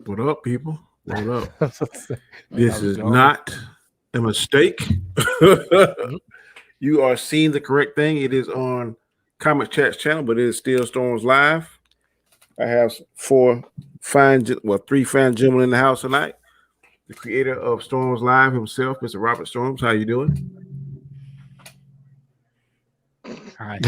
What up, people? What up? Hey, This how's it is going? not a mistake. Mhm. You are seeing the correct thing. It is on Comic Chat's channel, but it is still Storms Live. I have three fine gentlemen in the house tonight. The creator of Storms Live himself, Mr. Robert Storms. How you doing? Hi.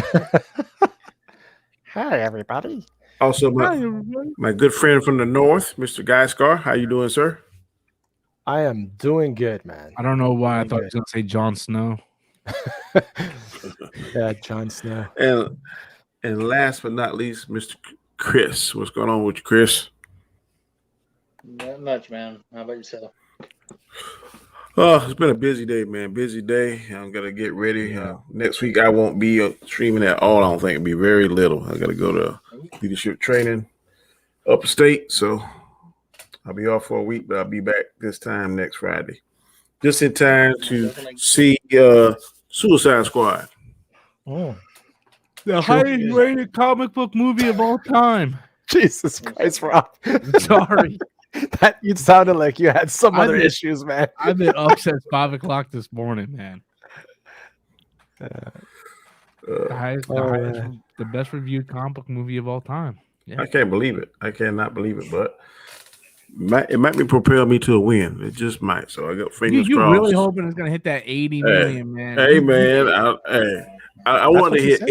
Hi, everybody. Also, Hi, everybody. my good friend from the north, Mr. Guy Scar. How you doing, sir? I am doing good, man. I don't know why I Doing thought he was going to say Jon Snow. Yeah, Jon Snow. And last but not least, Mr. Chris. What's going on with you, Chris? Not much, man. How about yourself? Oh, it's been a busy day, man. Busy day. I'm gonna get ready. Yeah. Next week I won't be streaming at all. I don't think it'll be very little. I gotta go to leadership training upstate, so I'll be off for a week, but I'll be back this time next Friday, just in time to see Suicide Squad. Oh, The highest rated comic book movie of all time. Jesus Christ, Rob. Sorry. That you sounded like you had some I other did. issues, man. I've been up since 5 o'clock this morning, man. The best reviewed comic book movie of all time. Yeah. I can't believe it. I cannot believe it, but it might be propel me to a win. It just might. So I got fingers You crossed. really hoping it's gonna hit that 80 million, man. Hey, man. I want to hit said?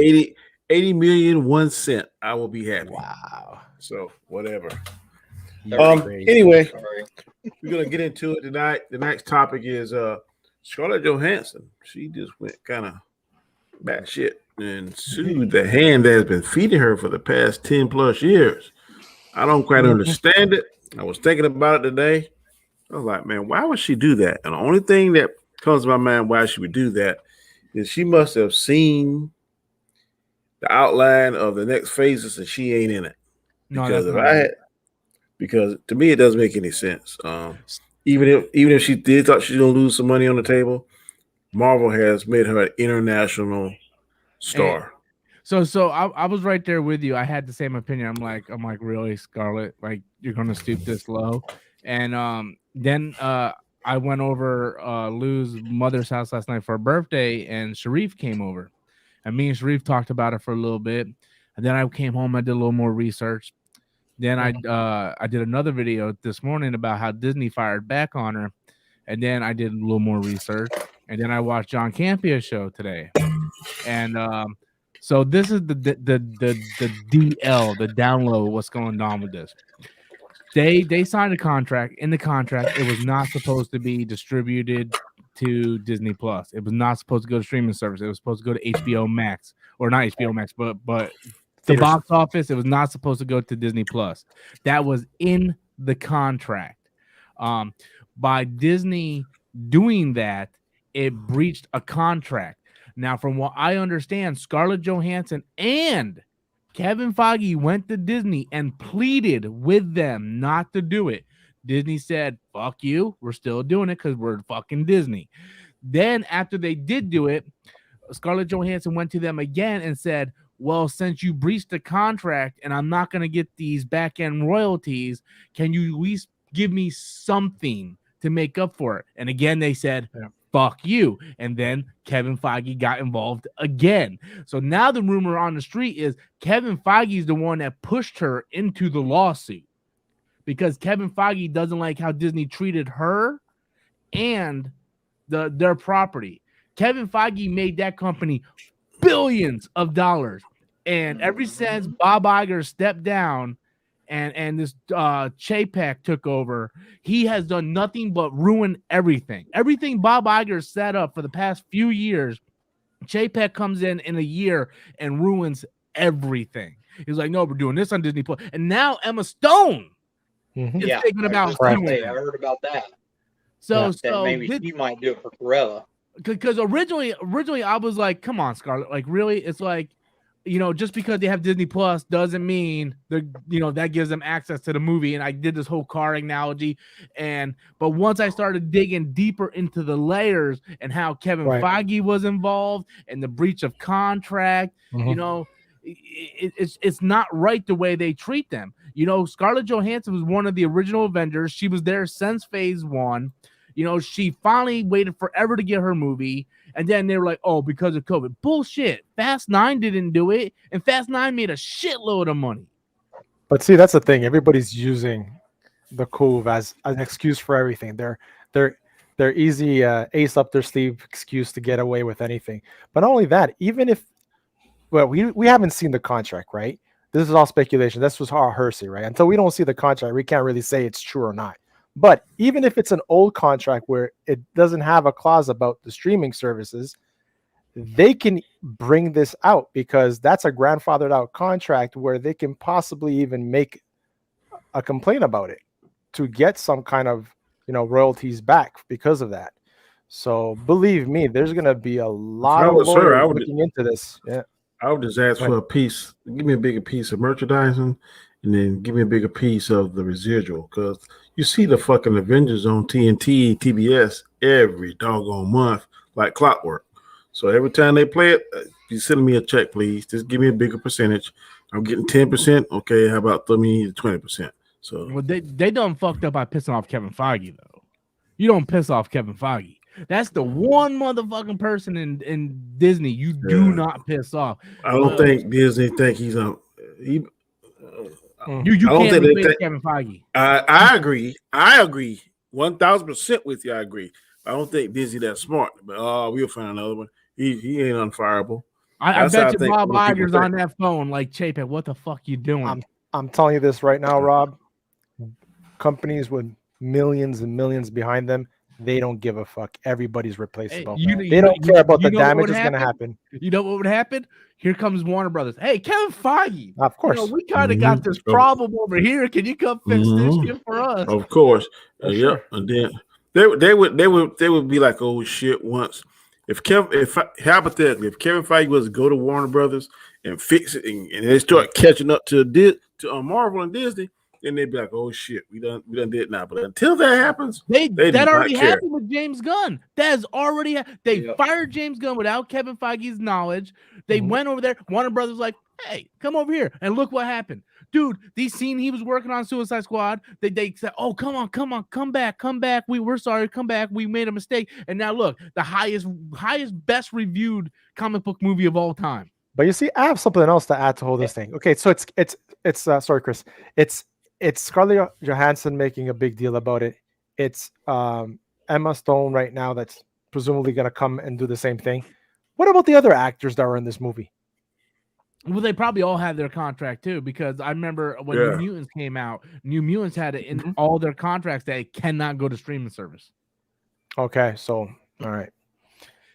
80 million 1 cent. I will be happy. Wow. So whatever. Crazy. Anyway, Sorry. we're gonna get into it tonight. The next topic is Scarlett Johansson. She just went kind of batshit and sued the hand that has been feeding her for the past 10 plus years. I don't quite understand it. I was thinking about it today. I was like, man, why would she do that? And the only thing that comes to my mind why she would do that is she must have seen the outline of the next phases and she ain't in it. No, Because that's if not I right. had, because to me it doesn't make any sense. Even if she did thought she's gonna lose some money on the table, Marvel has made her an international star. So I was right there with you. I had the same opinion. I'm like, really, Scarlett? Like, you're gonna stoop this low? And then I went over Lou's mother's house last night for her birthday, and Sharif came over, and me and Sharif talked about it for a little bit. And then I came home. I did a little more research. Then I did another video this morning about how Disney fired back on her, and then I did a little more research. And then I watched John Campia's show today, and so this is the DL, the download. What's going on with this? They signed a contract. In the contract, it was not supposed to be distributed to Disney Plus. It was not supposed to go to streaming service. It was supposed to go to HBO Max, or not HBO Max, but the box office. It was not supposed to go to Disney Plus. That was in the contract. By Disney doing that, it breached a contract. Now, from what I understand, Scarlett Johansson and Kevin Feige went to Disney and pleaded with them not to do it. Disney said, fuck you. We're still doing it because we're fucking Disney. Then after they did do it, Scarlett Johansson went to them again and said, well, since you breached the contract and I'm not going to get these back-end royalties, can you at least give me something to make up for it? And again, they said, fuck you. And then Kevin Feige got involved again. So now the rumor on the street is Kevin Feige is the one that pushed her into the lawsuit because Kevin Feige doesn't like how Disney treated her and their property. Kevin Feige made that company billions of dollars. And ever since Bob Iger stepped down and this Chapek took over, he has done nothing but ruin everything. Everything Bob Iger set up for the past few years, Chapek comes in a year and ruins everything. He's like, no, we're doing this on Disney Plus. And now Emma Stone is thinking about doing it. I heard about that. So maybe she might do it for Cruella. Because originally I was like, come on, Scarlett. Like, really? It's like, just because they have Disney Plus doesn't mean that gives them access to the movie. And I did this whole car analogy, but once I started digging deeper into the layers and how Kevin Feige was involved and the breach of contract, it's not right the way they treat them. You know, Scarlett Johansson was one of the original Avengers. She was there since Phase 1. You know, she finally waited forever to get her movie, and then they were like, "Oh, because of COVID." Bullshit. Fast 9 didn't do it, and Fast 9 made a shitload of money. But see, that's the thing. Everybody's using the Cove as an excuse for everything. They're easy ace up their sleeve excuse to get away with anything. But not only that, even if we haven't seen the contract, right? This is all speculation. This was all hearsay, right? Until we don't see the contract, we can't really say it's true or not. But even if it's an old contract where it doesn't have a clause about the streaming services, they can bring this out because that's a grandfathered out contract where they can possibly even make a complaint about it to get some kind of, you know, royalties back because of that. So believe me, there's going to be a lot of lawyers looking into this. Yeah. I would just ask for a piece. Give me a bigger piece of merchandising, and then give me a bigger piece of the residual. Because you see the fucking Avengers on TNT, TBS every doggone month, like clockwork. So every time they play it, you sending me a check, please. Just give me a bigger percentage. I'm getting 10%. Okay, how about throw me 20%? So well, they done fucked up by pissing off Kevin Feige though. You don't piss off Kevin Feige. That's the one motherfucking person in Disney you do not piss off. I don't think Disney think he's on. You can't replace Kevin Feige. I agree. 1,000% with you. I agree. I don't think Disney that smart. But we'll find another one. He ain't unfireable. I bet you Bob Iger's on that phone like, Chapin, what the fuck you doing? I'm telling you this right now, Rob. Companies with millions and millions behind them, they don't give a fuck. Everybody's replaceable. They don't care about the damage that's going to happen. You know what would happen? Here comes Warner Brothers. Hey, Kevin Feige. Of course. You know, we kind of got this problem over here. Can you come fix this shit for us? Of course. Yeah. And then they would be like, oh shit, once. Hypothetically, if Kevin Feige was to go to Warner Brothers and fix it and they start catching up to Marvel and Disney, then they'd be like, "Oh shit, we done did it now." But until that happens, that already happened with James Gunn. That has already fired James Gunn without Kevin Feige's knowledge. They went over there. Warner Brothers like, "Hey, come over here," and look what happened, dude. The scene he was working on Suicide Squad. They said, "Oh, come on, come back. We're sorry, come back. We made a mistake." And now look, the highest, best reviewed comic book movie of all time. But you see, I have something else to add to whole this thing. Okay, so it's sorry, Chris. It's Scarlett Johansson making a big deal about it. It's Emma Stone right now that's presumably going to come and do the same thing. What about the other actors that were in this movie? Well, they probably all had their contract too, because I remember when New Mutants came out, New Mutants had it in all their contracts that it cannot go to streaming service. Okay, so all right.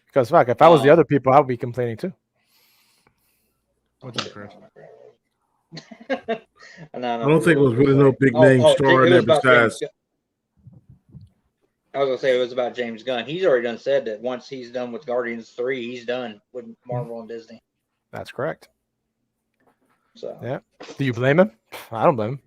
Because fuck, if I was the other people, I would be complaining too. What's up, Chris? I don't think it was really no big name star in there besides. I was gonna say it was about James Gunn. He's already done said that once he's done with Guardians 3, he's done with Marvel and Disney. That's correct. So yeah. Do you blame him? I don't blame him.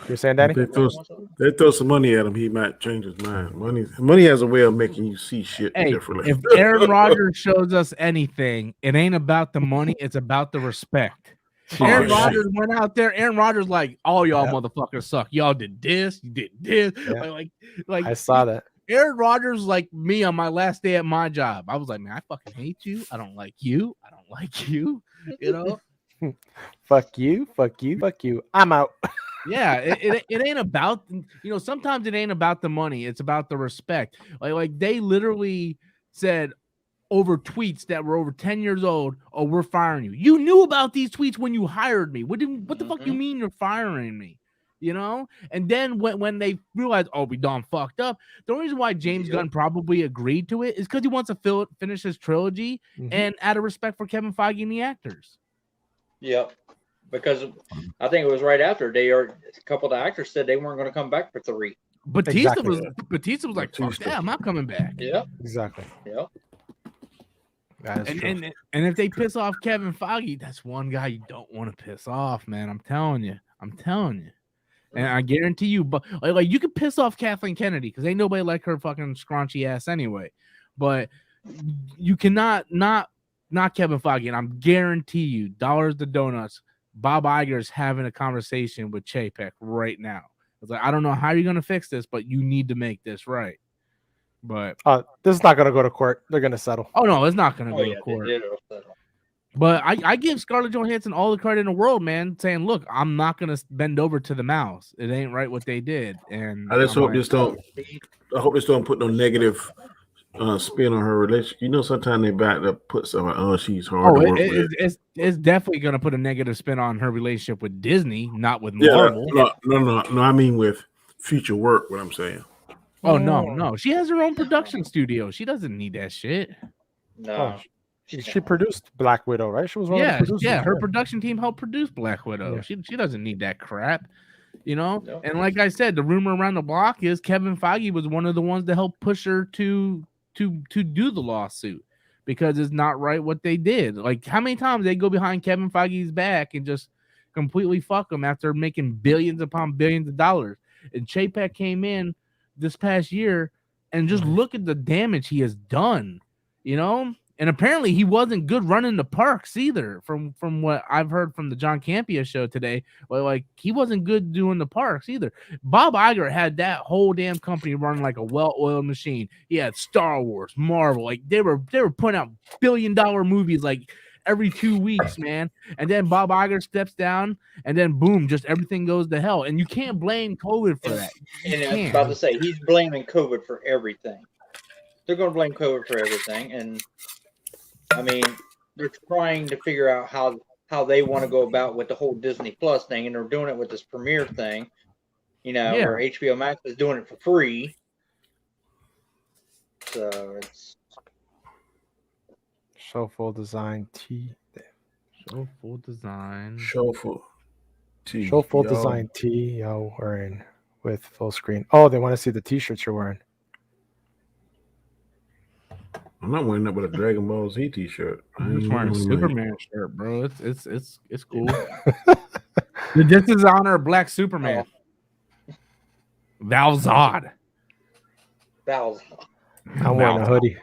You're saying, Danny? They throw some money at him, he might change his mind. Money has a way of making you see shit differently. If Aaron Rodgers shows us anything, it ain't about the money, it's about the respect. Aaron Rodgers went out there. Aaron Rodgers like, all y'all motherfuckers suck. Y'all did this, you did this. Yeah. Like I saw that. Aaron Rodgers like me on my last day at my job. I was like, man, I fucking hate you. I don't like you. I don't like you. You know? Fuck you. I'm out. Yeah, it ain't about, you know, sometimes it ain't about the money, it's about the respect. Like they literally said over tweets that were over 10 years old, "Oh, we're firing you." You knew about these tweets when you hired me. What the fuck you mean you're firing me? You know? And then when they realized, oh, we done fucked up, the only reason why James Gunn probably agreed to it is because he wants to finish his trilogy and out of respect for Kevin Feige and the actors. Yep. Because I think it was right after a couple of the actors said they weren't going to come back for 3. Batista was like, fuck that, I'm not coming back. Yeah, exactly. Yep. And if they piss off Kevin Feige, that's one guy you don't want to piss off, man. I'm telling you. And I guarantee you, but like you could piss off Kathleen Kennedy because ain't nobody like her fucking scraunchy ass anyway. But you cannot not not Kevin Feige, and I'm guarantee you, dollars to donuts, Bob Iger's having a conversation with Chapek right now. It's like, I don't know how you're gonna fix this, but you need to make this right. But this is not going to go to court. They're going to settle. oh no, it's not gonna Oh go yeah, to court. they did it. But I give Scarlett Johansson all the credit in the world, man, saying, look, I'm not gonna bend over to the mouse. It ain't right what they did. And I just I'm hope like, this don't. I hope this don't put no negative spin on her relationship. You know, sometimes they back to put something. Oh, she's hard to work with. It's definitely gonna put a negative spin on her relationship with Disney, not with Yeah, Marvel. no. I mean with future work. What I'm saying. Oh no. She has her own production studio. She doesn't need that shit. No. She produced Black Widow, right? She was one of the producers. Yeah. Her production team helped produce Black Widow. Yeah. She doesn't need that crap, you know. No. And like I said, the rumor around the block is Kevin Feige was one of the ones that helped push her to do the lawsuit because it's not right what they did. Like how many times they go behind Kevin Feige's back and just completely fuck him after making billions upon billions of dollars. And Chapek came in this past year and just look at the damage he has done, you know. And apparently he wasn't good running the parks either, from what I've heard from the John Campea show today. Well, like he wasn't good doing the parks either. Bob Iger had that whole damn company running like a well-oiled machine. He had Star Wars, Marvel, like they were putting out billion-dollar movies like every 2 weeks, man. And then Bob Iger steps down, and then boom, just everything goes to hell. And you can't blame COVID for that. And I was about to say he's blaming COVID for everything. They're going to blame COVID for everything, and I mean, they're trying to figure out how they want to go about with the whole Disney Plus thing, and they're doing it with this premiere thing, you know, where HBO Max is doing it for free. So it's Show full design T. Show full design. Show full design T. Yo, wearing with full screen. Oh, they want to see the T-shirts you're wearing. I'm not wearing that with a Dragon Ball Z T-shirt. I'm just wearing a Superman shirt, bro. It's cool. This is honor of Black Superman. Val Zod. I'm wearing a hoodie.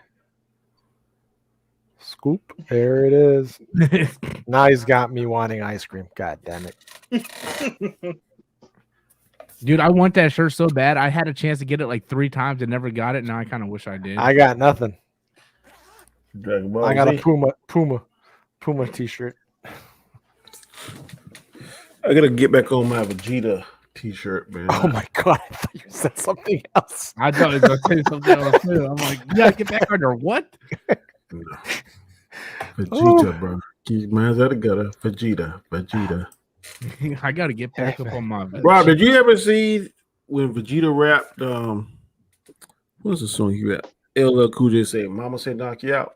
Scoop. There it is. Now he's got me wanting ice cream. God damn it. Dude, I want that shirt so bad. I had a chance to get it like 3 times and never got it. Now I kind of wish I did. I got nothing. Dragon Ball I got Z. a Puma T-shirt. I gotta get back on my Vegeta T-shirt, man. Oh my god! I thought you said something else. I thought it was gonna say something else too. I'm like, you gotta get back on your what? No. Vegeta, bro. Keep my eyes out of gutter. Vegeta. I gotta get back up on my. Rob, did you ever see when Vegeta rapped? What's the song he rapped? LL Cool J said, "Mama said knock you out."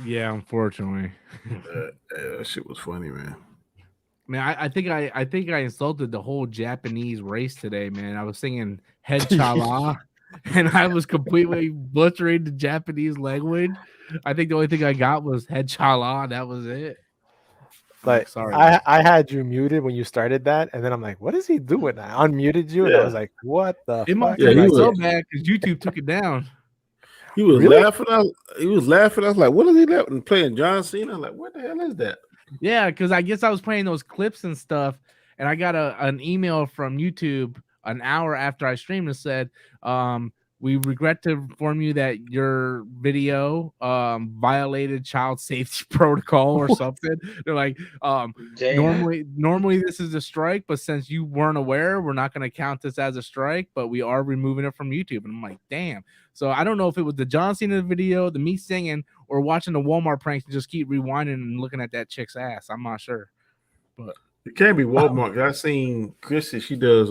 Yeah, unfortunately. That shit was funny, man. Man, I think I insulted the whole Japanese race today, man. I was singing Head Chala, and I was completely butchering the Japanese language. I think the only thing I got was Head Chala. That was it. Like, sorry. I had you muted when you started that, and then I'm like, what is he doing? I unmuted you, and I was like, what the It must fuck? be he so was- bad because YouTube took it down. He was Really? laughing. He was laughing. I was like, "What is he laughing?" Playing John Cena. I'm like, "What the hell is that?" Yeah, because I guess I was playing those clips and stuff, and I got an email from YouTube an hour after I streamed and said, we regret to inform you that your video violated child safety protocol or something. They're like, normally this is a strike, but since you weren't aware, we're not going to count this as a strike, but we are removing it from YouTube. And I'm like, damn. So I don't know if it was the John Cena video, the me singing, or watching the Walmart pranks and just keep rewinding and looking at that chick's ass. I'm not sure. But It can't be Walmart. I seen Chrissy. She does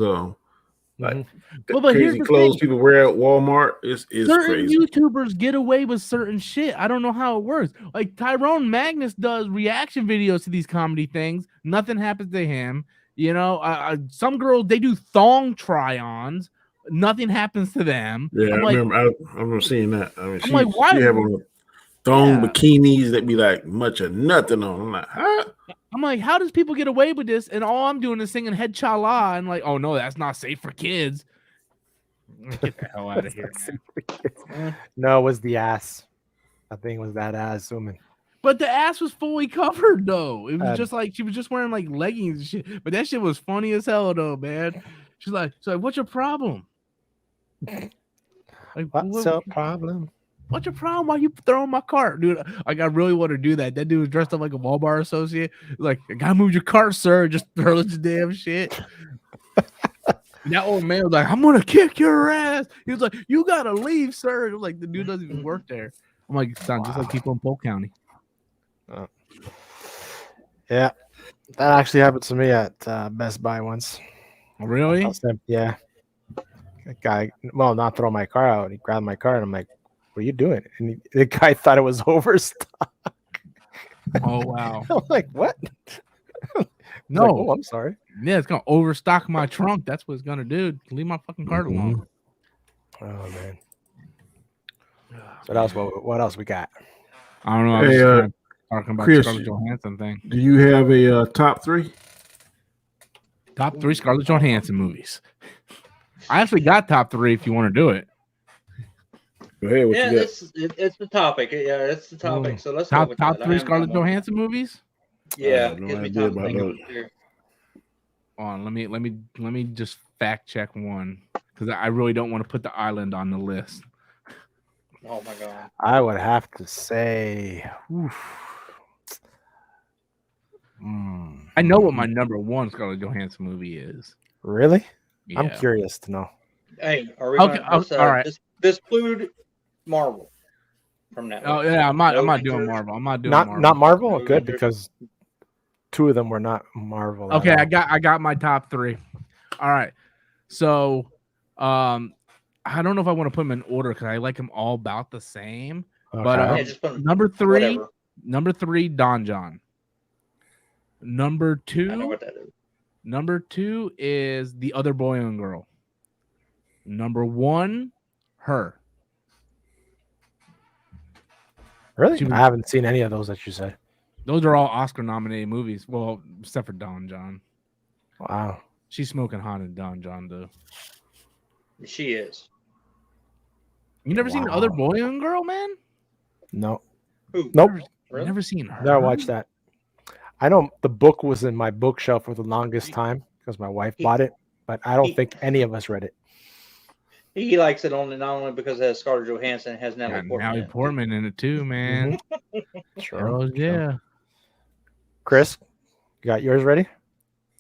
like Well, but here's crazy the clothes thing. people wear at Walmart. It's certain crazy. YouTubers get away with certain shit. I don't know how it works. Like Tyrone Magnus does reaction videos to these comedy things. Nothing happens to him. You know, some girls, they do thong try-ons. Nothing happens to them. Yeah, I'm I like, remember seeing that. I mean, I'm like, why? She have on thong bikinis that be like much of nothing on. I'm like, huh? I'm like, how does people get away with this? And all I'm doing is singing Head Chala and like, oh no, that's not safe for kids. Get the hell out of here, man. No, it was the ass. I think it was that ass woman. But the ass was fully covered though. It was And- just like she was just wearing like leggings and shit. But that shit was funny as hell though, man. She's like, what's your problem? Like, What's your problem? What's your problem? Why you throwing my cart, dude? Like, I really want to do that. That dude was dressed up like a Walmart associate. Like, I gotta move your cart, sir. Just throw this damn shit. And that old man was like, I'm gonna kick your ass. He was like, you gotta leave, sir. It was like, the dude doesn't even work there. I'm like, son, just like people in Polk County. Yeah, that actually happened to me at Best Buy once. Really? Yeah. That guy, well, not throw my car out. He grabbed my car and I'm like, what are you doing? And the guy thought it was overstock. Oh, wow. I'm like, what? No. Like, oh, I'm sorry. Yeah, it's gonna overstock my trunk. That's what it's gonna do. Leave my fucking cart alone. Oh, man. So that's what else we got? I don't know. I was Hey, just kinda talking about Chris, Scarlett Johansson thing. Do you have a top 3? Top 3 Scarlett Johansson movies. I actually got top 3 if you want to do it. Go ahead. What Yeah, you got? it's the topic. Yeah, it's the topic. So let's go Top with top that. 3 Scarlett Johansson movies. Yeah, no gives me idea time to about think of those. it here. Hold on, let me just fact check one because I really don't want to put The Island on the list. Oh my god. I would have to say, I know what my number 1 Scarlett Johansson movie is. Really? Yeah. I'm curious to know. Hey, are we Okay, going to all right. exclude Marvel from that? Oh list? yeah, I'm not No doing Avengers. Marvel. I'm not doing Not Marvel. not Marvel. No Good, Avengers. because 2 of them were not Marvel. at Okay, all. I got my top 3. All right. So I don't know if I want to put them in order because I like them all about the same. But Okay. Yeah, just put them, number 3, whatever. Don John. Number I know 2, what that is. number 2 is The Other Boy and Girl. Number 1, Her. Really? She was- I haven't seen any of those that you said. Those are all Oscar nominated movies. Well, except for Don John. Wow. She's smoking hot in Don John though. She is. You never seen The Wow. Other Boy and Girl, man? No. Who? Nope. Really? Never seen her. Never watched that. I know the book was in my bookshelf for the longest time because my wife bought it, but I don't think any of us read it. He likes it only not only because it has Scarlett Johansson, it has Natalie Got Portman. Natalie in it. Portman in it too, man. Sure. Oh yeah. Chris, you got yours ready?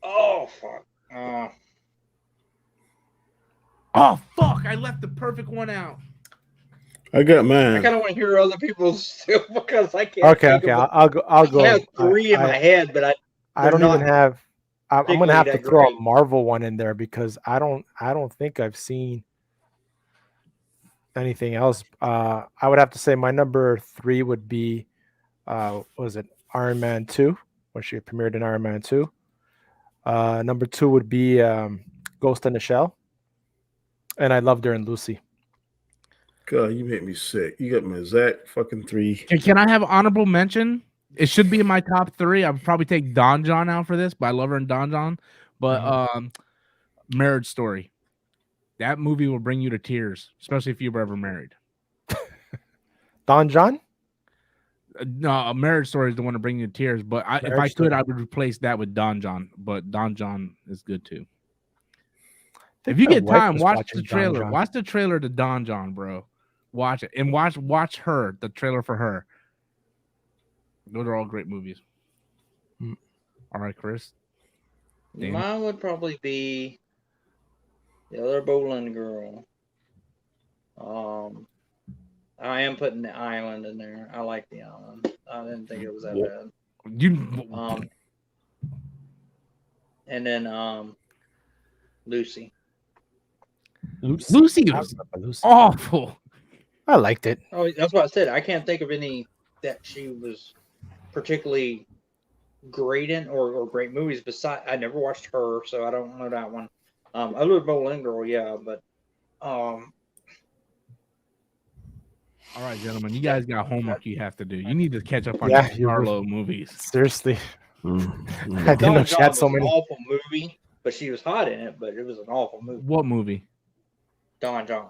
Oh fuck. Oh fuck! I left the perfect one out. I got I mine. kind of want to hear other people's still because I can't. Okay, think okay. of I'll go. I have 3 in I- my head, but I don't they're even not have. I'm gonna have to particularly that throw great. a Marvel one in there because I don't think I've seen anything else. I would have to say my number 3 would be, what was it Iron Man 2, when she premiered in Iron Man 2. Number 2 would be Ghost in the Shell, and I loved her in Lucy. God, you make me sick. You got my exact fucking 3. Can I have honorable mention? It should be in my top 3. I would probably take Don John out for this, but I love her in Don John. But Marriage Story. That movie will bring you to tears, especially if you were ever married. Don John? No, a Marriage Story is the one to bring you to tears. But if I Marriage could, Story. I would replace that with Don John. But Don John is good too. think If you my get wife time, was watch watching the Don trailer. John. Watch the trailer to Don John, bro. Watch it and watch her. The trailer for her. Those are all great movies. All right, Chris. Damn. Mine would probably be The Other Bowling Girl. I am putting The Island in there. I like The Island. I didn't think it was that bad. You And then Lucy. Lucy I was remember Lucy. awful. I liked it. Oh, that's what I said. I can't think of any that she was particularly great in or great movies. Besides, I never watched her, so I don't know that one. Other Bowling Girl, yeah, but All right, gentlemen, you guys got homework you have to do. You need to catch up on Yeah, your you- Carlo movies. Seriously. I didn't know Don she John had was so an many. awful movie, but she was hot in it. But it was an awful movie. What movie? Don John.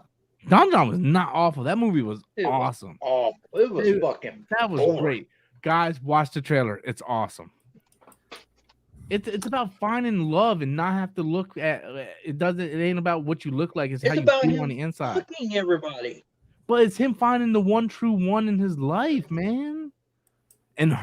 Don John was not awful. That movie was It was awesome. Awful. It was Dude, fucking. That was boring. great. guys, watch the trailer. It's awesome. It's about finding love and not have to look at it. It ain't about what you look like. It's how you about feel him on the inside. fucking everybody. But it's him finding the one true one in his life, man. And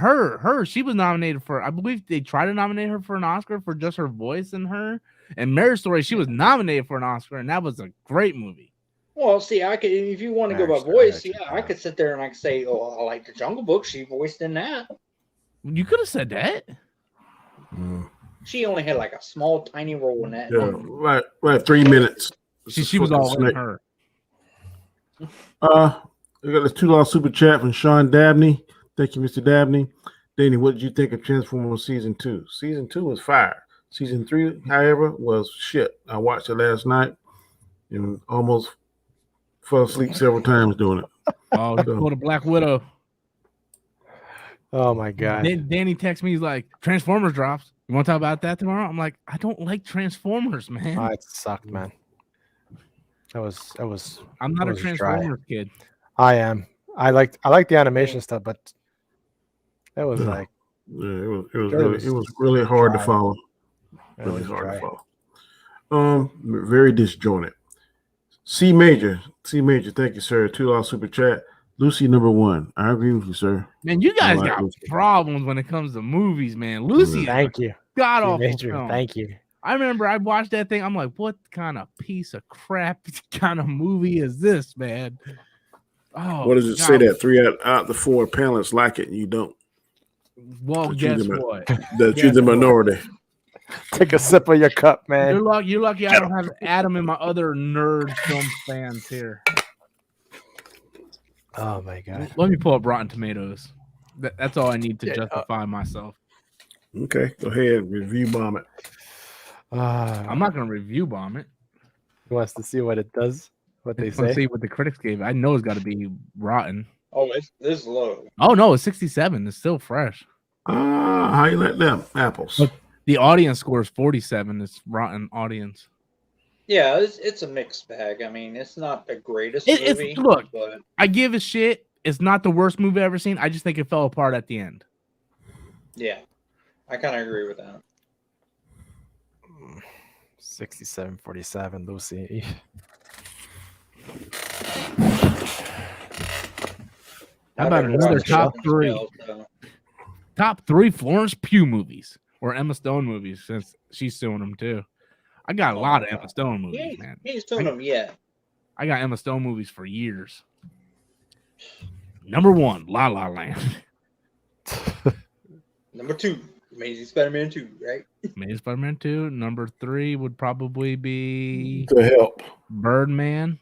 she was nominated for, I believe they tried to nominate her for an Oscar for just her voice in her. And Marriage Story, she was nominated for an Oscar, and that was a great movie. Well, see, I could, if you want to go by voice, I could sit there and I could say, oh, I like the Jungle Book. She voiced in that. You could have said that. She only had like a small, tiny role in that. Yeah, right. 3 minutes. She was all in her. We got this $2 super chat from Sean Dabney. Thank you, Mr. Dabney. Danny, what did you think of Transformers Season 2? Season 2 was fire. Season 3, however, was shit. I watched it last night and almost fell asleep several times doing it. Oh, you pulled a Black Widow. Oh my god. Danny texts me, he's like, Transformers drops. You want to talk about that tomorrow? I'm like, I don't like Transformers, man. Oh, it sucked, man. That was I'm not a Transformers kid. I am. I like the animation stuff, but it was like it was really hard to follow. Really hard to follow. Very disjointed. C Major, thank you, sir. $2 super chat. Lucy #1. I agree with you, sir. Man, you guys got problems when it comes to movies, man. Lucy, thank you. God awful Major, film. thank you. I remember I watched that thing. I'm like, what kind of piece of crap kind of movie is this, man? Oh, what does it say that 3 out of the 4 panelists like it and you don't? Well, guess what? That you're the minority. Take a sip of your cup, man. You're lucky I don't have Adam and my other nerd film fans here. Oh my god. Let me pull up Rotten Tomatoes. That's all I need to justify myself. Okay, go ahead, review bomb it. I'm not gonna review bomb it. Who wants to see what it does? What they say? See what the critics gave. I know it's got to be rotten. Oh, it's low. Oh no, it's 67. It's still fresh. How you like them apples? But the audience score is 47. It's rotten audience. Yeah, it's a mixed bag. I mean, it's not the greatest movie. Look, but I give a shit. It's not the worst movie I've ever seen. I just think it fell apart at the end. Yeah, I kind of agree with that. 67-47, Lucy. How about another top 3? Top 3 Florence Pugh movies or Emma Stone movies, since she's suing them too. I got a lot of Emma Stone movies, man. He ain't suing them yet. I got Emma Stone movies for years. #1, La La Land. #2, Amazing Spider-Man 2, right? Amazing Spider-Man 2. #3 would probably be The Help. Birdman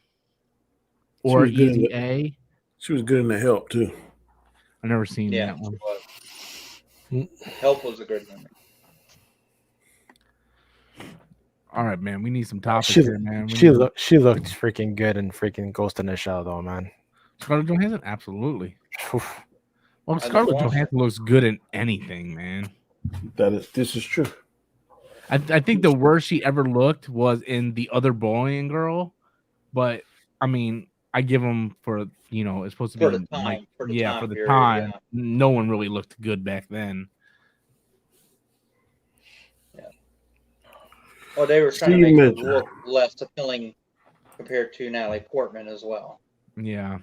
or Easy A. She was good in The Help too. I've never seen that one. Help was a good one. All right, man. We need some topics here, man. She looked freaking good in freaking Ghost in the Shell, though, man. Scarlett Johansson, absolutely. Well, Scarlett Johansson looks good in anything, man. This is true. I think the worst she ever looked was in The Other Boy and Girl, but I mean, I give them for it's supposed to be for the time. For the time. Yeah. No one really looked good back then. Yeah. Well, they were trying to make her look less appealing compared to Natalie Portman as well. Yeah.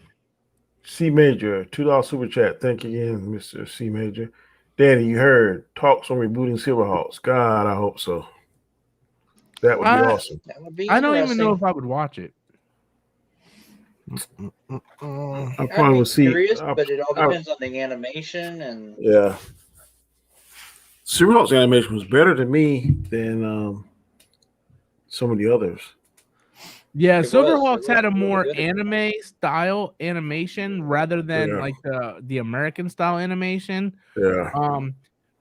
C Major, $2 super chat. Thank you again, Mr. C Major. Danny, you heard talks on rebooting Silverhawks. God, I hope so. That would be awesome. That would be I don't even know if I would watch it. I probably would see. But it all depends on the animation and. Yeah. Silverhawks animation was better to me than some of the others. Yeah, Silverhawks had a more anime style animation rather than like the American style animation. Yeah.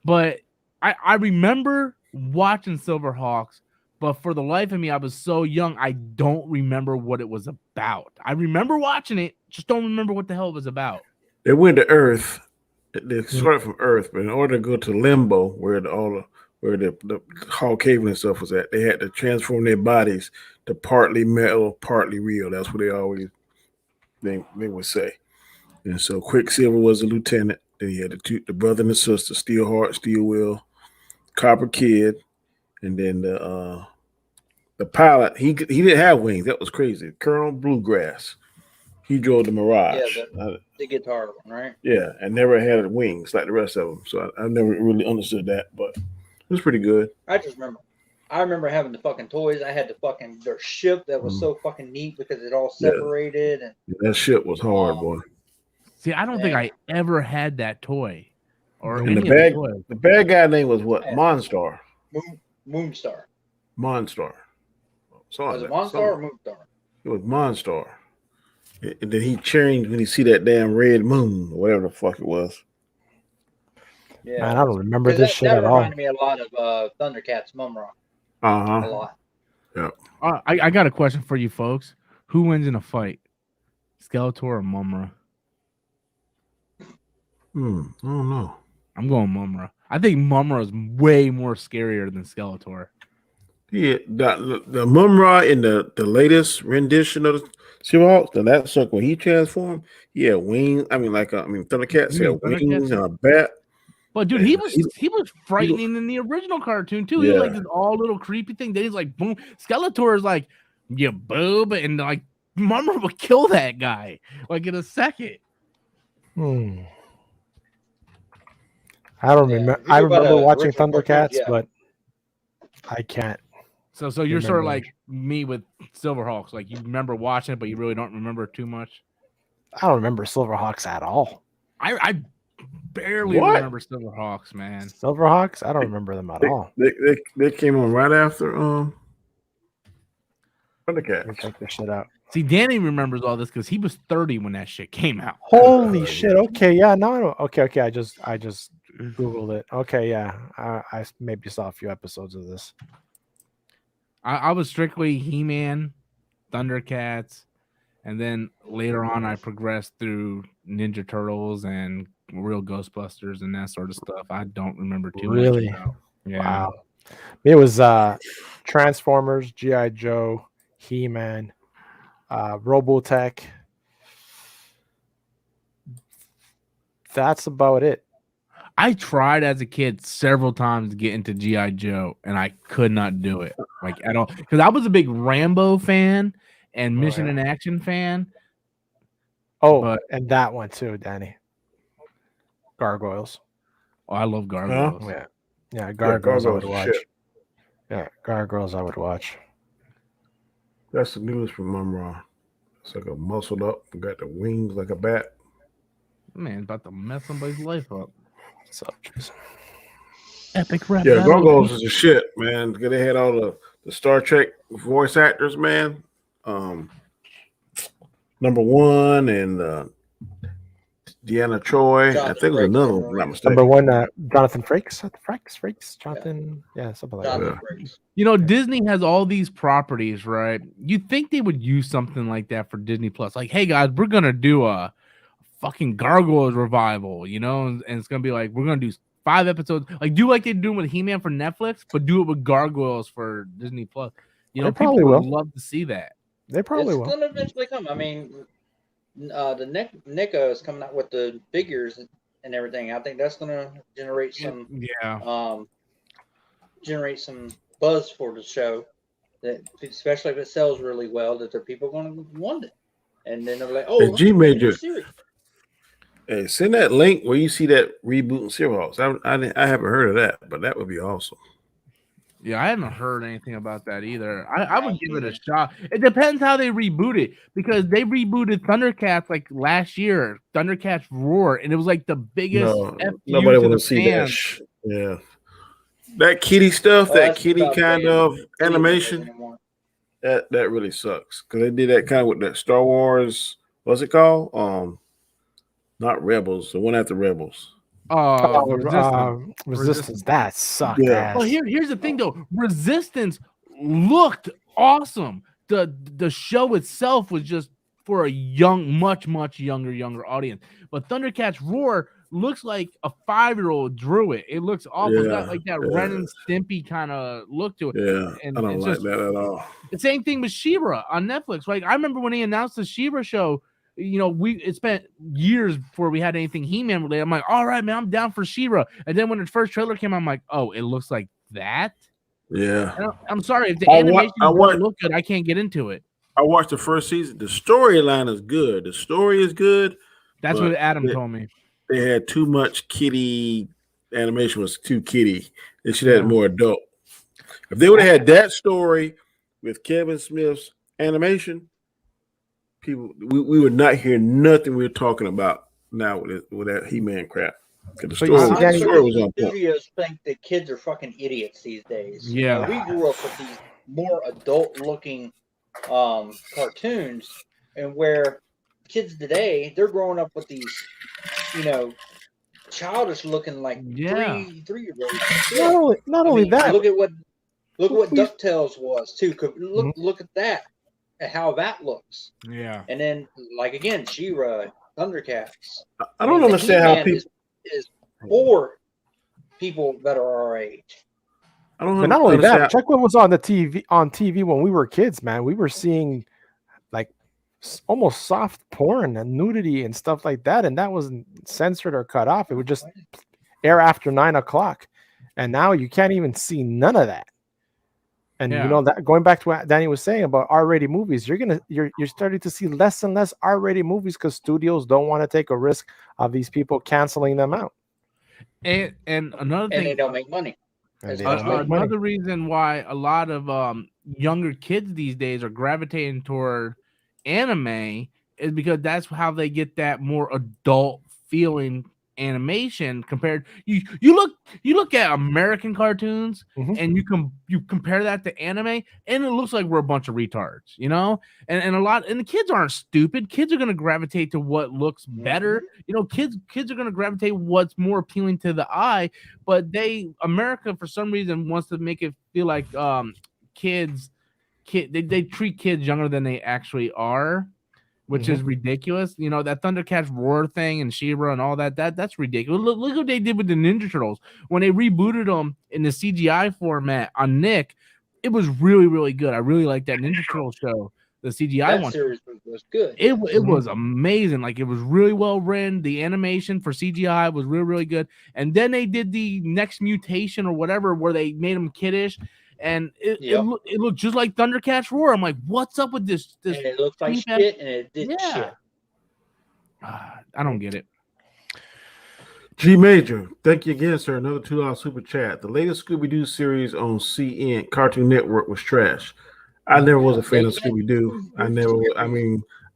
But I remember watching Silverhawks, but for the life of me, I was so young, I don't remember what it was about. I remember watching it, just don't remember what the hell it was about. They went to Earth. They started from Earth, but in order to go to Limbo, where the Hall Cave and stuff was at, they had to transform their bodies to partly metal, partly real. That's what they always they would say. And so Quicksilver was the lieutenant, Then he had the brother and the sister, Steelheart, Steelwheel, Copper Kid, and then the pilot. He didn't have wings. That was crazy. Colonel Bluegrass. He drove the Mirage. Yeah, the guitar one, right? Yeah, and never had wings like the rest of them. So I never really understood that, but it was pretty good. I remember having the fucking toys. I had their ship that was so fucking neat because it all separated. And that ship was hard, boy. See, I don't think I ever had that toy. Or and any the bad guy name was what? Monstar. Moonstar. Monstar. Was it Monstar or Moonstar? It was Monstar. And then he changed when he see that damn red moon or whatever the fuck it was. Yeah, man, I don't remember this shit at all. That reminded me a lot of Thundercats Mumra. A lot. Yeah. I got a question for you folks. Who wins in a fight? Skeletor or Mumra? I don't know. I'm going Mumra. I think Mumra is way more scarier than Skeletor. Yeah, the Mumra in the latest rendition of the Seahawks, that sucker when he transformed, he had wings. Thundercats had wings and a bat. But dude, he was frightening in the original cartoon too. He was like this all little creepy thing. Then he's like, boom. Skeletor is like, you boob, and like Mumra would kill that guy like in a second. I don't remember. I remember watching Thundercats, but I can't. So you're sort of like me with Silverhawks. Like you remember watching it, but you really don't remember too much. I don't remember Silverhawks at all. I barely remember Silverhawks, man. Silverhawks? I don't remember them at all. They came on right after Thundercats. Check this shit out. See, Danny remembers all this because he was 30 when that shit came out. Holy shit! Okay, yeah, no. Okay. I just googled it. Okay, yeah, I maybe saw a few episodes of this. I was strictly He-Man, Thundercats, and then later on I progressed through Ninja Turtles and Real Ghostbusters and that sort of stuff. I don't remember too much about. Yeah. Wow. It was Transformers, G.I. Joe, He-Man, Robotech. That's about it. I tried as a kid several times to get into G.I. Joe, and I could not do it, like at all. Because I was a big Rambo fan and Mission in Action fan. And that one too, Danny. Gargoyles. Oh, I love Gargoyles. Yeah, Gargoyles I would watch. Shit. Yeah, Gargoyles I would watch. That's the newest from Mumra. It's like a muscled up, got the wings like a bat. Man, about to mess somebody's life up. What's up, Jason? Epic rap. Yeah, Gargoyles is a shit, man. Because they had all the Star Trek voice actors, man. Number one and Deanna Troy. I think it was another one. Not mistaken. Number one, Jonathan Frakes. Jonathan. Yeah, something like that. You know, Disney has all these properties, right? You'd think they would use something like that for Disney Plus. Like, hey guys, we're gonna do a fucking Gargoyles revival, you know, and it's gonna be like we're gonna do 5 episodes, like do like they do with He-Man for Netflix, but do it with Gargoyles for Disney Plus. You know, probably people will would love to see that. They probably will. It's gonna eventually come. I mean, the NECA is coming out with the figures and everything. I think that's gonna generate some buzz for the show. That especially if it sells really well, that the people are gonna want it, and then they're like, "Oh, G Major." Hey, send that link where you see that Reboot and Seahawks. I haven't heard of that, but that would be awesome. Yeah, I haven't heard anything about that either. I would give it a shot. It depends how they reboot it, because they rebooted Thundercats like last year, Thundercats Roar, and it was like the biggest. Nobody want to see that. Yeah, that kitty stuff, that kitty kind of animation, that really sucks because they did that kind of with that Star Wars. What's it called? Not Rebels, the one after Rebels. Resistance. That sucked. Yeah. Well, here's the thing though. Resistance looked awesome. The show itself was just for a much younger audience. But Thundercats Roar looks like a 5-year-old drew it. It looks awful. It's got like that Ren and Stimpy kind of look to it. Yeah, and I don't like that at all. The same thing with She-Ra on Netflix. Like I remember when he announced the She-Ra show, it spent years before we had anything He-Man related. I'm like, all right, man, I'm down for She-Ra. And then when the first trailer came out, I'm like, oh, it looks like that. Yeah. I'm sorry if the I animation doesn't want look good, I can't get into it. I watched the first season. The storyline is good. The story is good. That's but what Adam told me. They had too much kitty animation. Was too kitty. They should have had more adult. If they would have had that story with Kevin Smith's animation, we would not hear nothing we're talking about now with that He-Man crap. The story was on point. Studios think that kids are fucking idiots these days. Yeah, we grew up with these more adult-looking cartoons, and where kids today, they're growing up with these, childish-looking like 3-year-olds. Not only that. Look at what DuckTales was too. Look at that, at how that looks. Yeah. And then, like again, She-Ra, Thundercats. I don't understand how people is for people that are our age. I don't. But not only that, check what was on TV when we were kids, man. We were seeing like almost soft porn and nudity and stuff like that, and that wasn't censored or cut off. It would just air after 9 o'clock, and now you can't even see none of that. And that going back to what Danny was saying about R-rated movies, you're starting to see less and less R-rated movies because studios don't want to take a risk of these people canceling them out. And another thing, and they don't make money. Another reason why a lot of younger kids these days are gravitating toward anime is because that's how they get that more adult feeling animation compared. You look at American cartoons and you compare that to anime and it looks like we're a bunch of retards, and the kids aren't stupid. Kids are going to gravitate to what looks better. Kids are going to gravitate what's more appealing to the eye, but America for some reason wants to make it feel like they treat kids younger than they actually are, which is ridiculous. That Thundercats roar thing and She-Ra and all that's ridiculous. Look what they did with the Ninja Turtles. When they rebooted them in the CGI format on Nick, it was really, really good. I really liked that Ninja Turtle show, the CGI one. Series was good. It was amazing. Like, it was really well written. The animation for CGI was really, really good. And then they did the Next Mutation or whatever where they made them kiddish. And it looked just like Thundercats roar. I'm like, what's up with this? And it looked like shit, and it did shit. I don't get it. G Major, thank you again, sir. Another $2 super chat. The latest Scooby-Doo series on CN Cartoon Network was trash. I never was a fan of Scooby-Doo.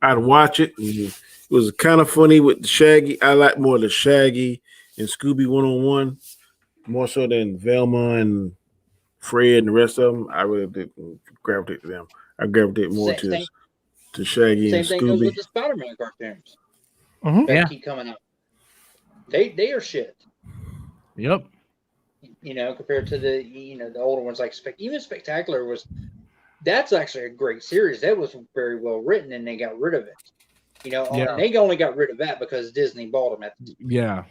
I'd watch it. It was kind of funny with the Shaggy. I like more the Shaggy and Scooby one-on-one, more so than Velma and Fred and the rest of them. I really didn't gravitate to them. I gravitate more to Shaggy and Scooby. Same thing goes with the Spider-Man cartoons. That keep coming out. They are shit. Yep. Compared to the older ones like even Spectacular that's actually a great series. That was very well written, and they got rid of it. They only got rid of that because Disney bought them. Yeah.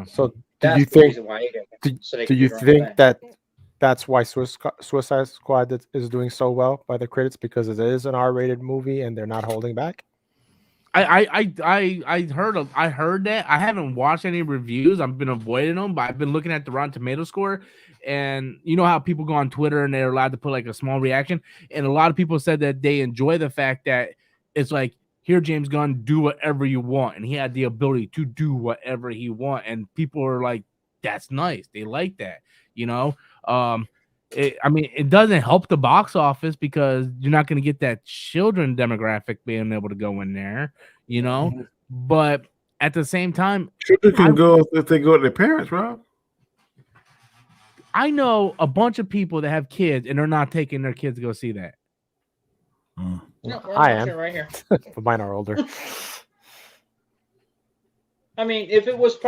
So that's do you the think? Reason why Do you think that's why Suicide Squad is doing so well by the critics, because it is an R-rated movie and they're not holding back? I heard that. I haven't watched any reviews. I've been avoiding them, but I've been looking at the Rotten Tomato score, and you know how people go on Twitter and they're allowed to put like a small reaction, and a lot of people said that they enjoy the fact that it's like, here, James Gunn, do whatever you want, and he had the ability to do whatever he want, and people are like, that's nice. They like that, It doesn't help the box office because you're not going to get that children demographic being able to go in there, But at the same time, children can go if they go to their parents, Rob. I know a bunch of people that have kids and they're not taking their kids to go see that. I am right here, but mine are older. If it was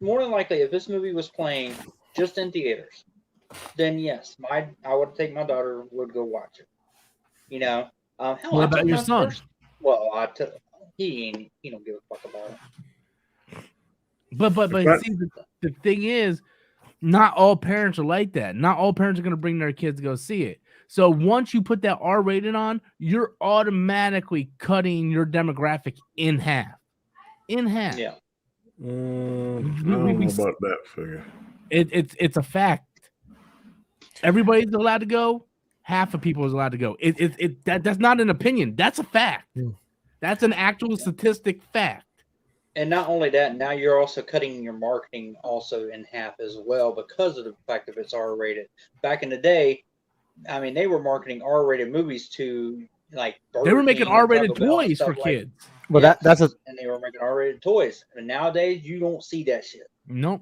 more than likely, if this movie was playing just in theaters, then yes, I would take my daughter, would go watch it. What about your son? He don't give a fuck about it. But see, the thing is, not all parents are like that. Not all parents are going to bring their kids to go see it. So once you put that R rated on, you're automatically cutting your demographic in half. In half. Yeah. I don't know about that figure. It's a fact. Everybody's allowed to go. Half of people is allowed to go. That's not an opinion. That's a fact. That's an actual statistic fact. And not only that, now you're also cutting your marketing also in half as well because of the fact that it's R rated. Back in the day, I mean, they were marketing R rated movies to like they were making R rated Taco Bell and toys stuff for like- kids. Well, Yes, that's and they were making R rated toys. And nowadays, you don't see that shit. Nope.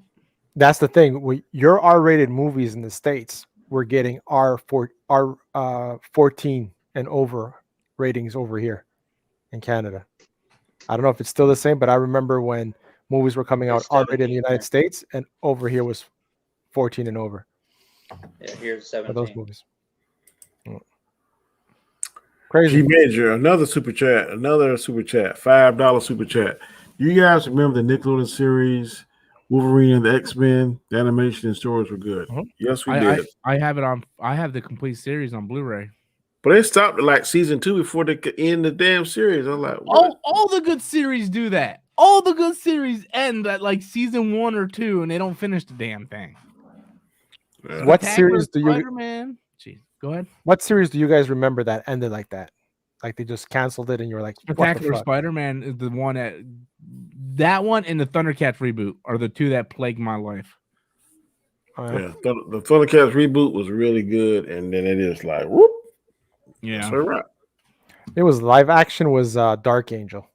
that's the thing. Your R-rated movies in the States were getting R14 and over ratings over here in Canada. I don't know if it's still the same, but I remember when movies were coming out It's R-rated in the 17 United there. States, and over here was 14 and over Yeah, here's for those 17. movies. Crazy. G Major, another super chat, $5 super chat. You guys remember the Nickelodeon series, Wolverine and the X-Men? The animation and stories were good. Mhm. Yes, we did. I have it on. I have the complete series on Blu-ray. But they stopped at like season 2 before they could end the damn series. I'm like, what? All the good series do that. All the good series end at like season 1 or 2, and they don't finish the damn thing. Yeah. What Spectacular series do you? Spider-Man? Jeez, go ahead. What series do you guys remember that ended like that? Like they just canceled it, and you were like, "What the Spectacular fuck?" Spider-Man is the one that one and the Thundercats reboot are the two that plagued my life. Yeah, the Thundercats reboot was really good, and then it is like, whoop. Yeah. That's all right. It was live action. Was Dark Angel.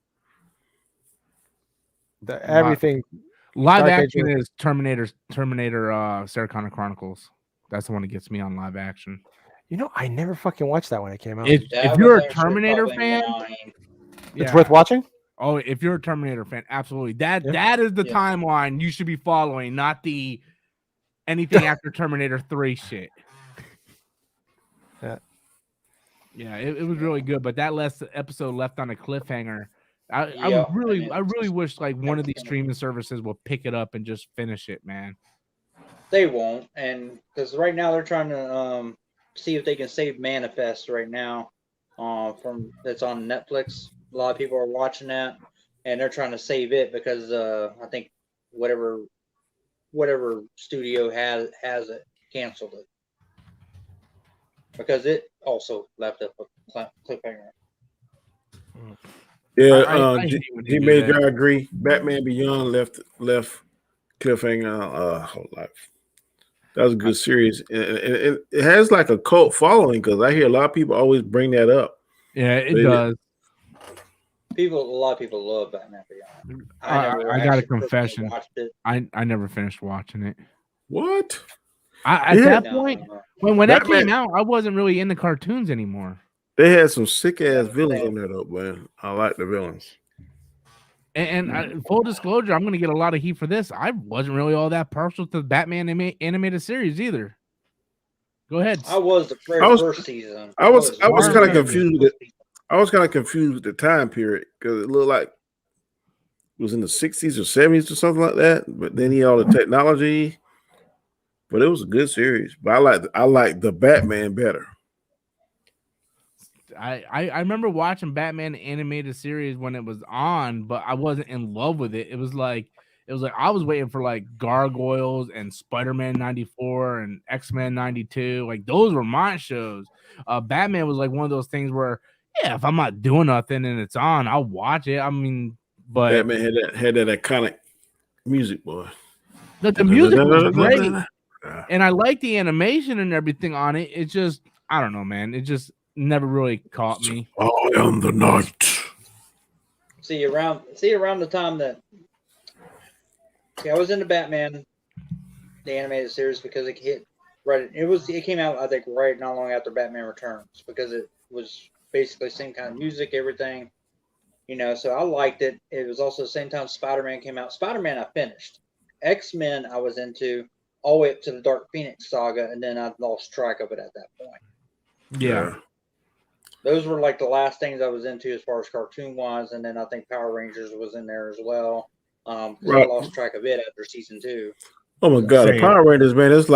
Everything. Live Dark action Angel. is Terminator Sarah Connor Chronicles. That's the one that gets me on live action. You know, I never fucking watched that when it came out. If That you're was a actually Terminator probably fan, mine. It's worth watching. Oh, if you're a Terminator fan, absolutely. That Yeah. is the Yeah. timeline you should be following, not the anything after Terminator 3 shit. Yeah. Yeah, it was really good, but that last episode left on a cliffhanger. I Yeah, really and it's wish like one of these kinda- streaming services will pick it up and just finish it, man. They won't, and because right now they're trying to see if they can save Manifest right now, from that's on Netflix. A lot of people are watching that, and they're trying to save it because I think whatever studio has it canceled it because it also left up a cliffhanger. Yeah, I hate when G they do Major, that. I agree. Batman Beyond left cliffhanger whole life. That was a good series. And it has like a cult following because I hear a lot of people always bring that up. Yeah, it They- does. A lot of people love Batman Beyond. I never got a actually personally confession. watched it. I never finished watching it. What? At Yeah. that No, point, no. when that Batman- came out, I wasn't really into cartoons anymore. They had some sick ass villains on there though, man. I like the villains. And full disclosure, I'm going to get a lot of heat for this. I wasn't really all that partial to the Batman animated series either. Go ahead. I was the I was- first season. I was kind of Warcraft. confused. I was kind of confused with the time period because it looked like it was in the 60s or 70s or something like that. But then he had all the technology. But it was a good series. But I like the Batman better. I remember watching Batman animated series when it was on, but I wasn't in love with it. It was like I was waiting for like Gargoyles and Spider-Man 94 and X-Men 92. Like those were my shows. Batman was like one of those things where if I'm not doing nothing and it's on, I'll watch it. I mean, but Batman had that iconic music, boy. the music was great. And I like the animation and everything on it. It's just, I don't know, man. It just never really caught me. I am the night. See around the time that I was into Batman, the animated series, because it hit right. It came out, I think, right not long after Batman Returns, because it was basically same kind of music, everything. So I liked it. It was also the same time Spider-Man came out. Spider-Man I finished. X-Men I was into all the way up to the Dark Phoenix saga, and then I lost track of it at that point. Yeah. Those were like the last things I was into as far as cartoon wise, and then I think Power Rangers was in there as well. I lost track of it after season 2. Oh my god, the Same. Power Rangers, man, it's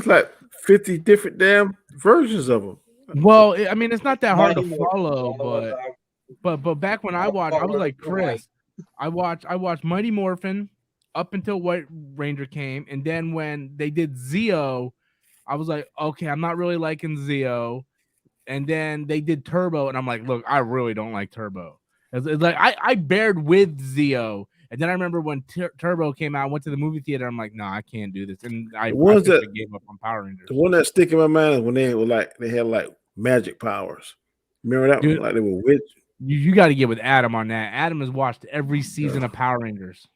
like 50 different damn versions of them. Well, I mean, it's not that hard to Mighty Morphin was follow, all the ones but back when I watched, I was like followed, like- Chris. I watched Mighty Morphin up until White Ranger came, and then when they did Zeo, I was like, okay, I'm not really liking Zeo. And then they did Turbo, and I'm like, look, I really don't like Turbo. It's like I bared with Zeo, and then I remember when Turbo came out, I went to the movie theater. I'm like, no, I can't do this, and I gave up on Power Rangers. The one that stick in my mind is when they had like magic powers. Remember that? Dude, one? Like they were witch. You got to get with Adam on that. Adam has watched every season of Power Rangers.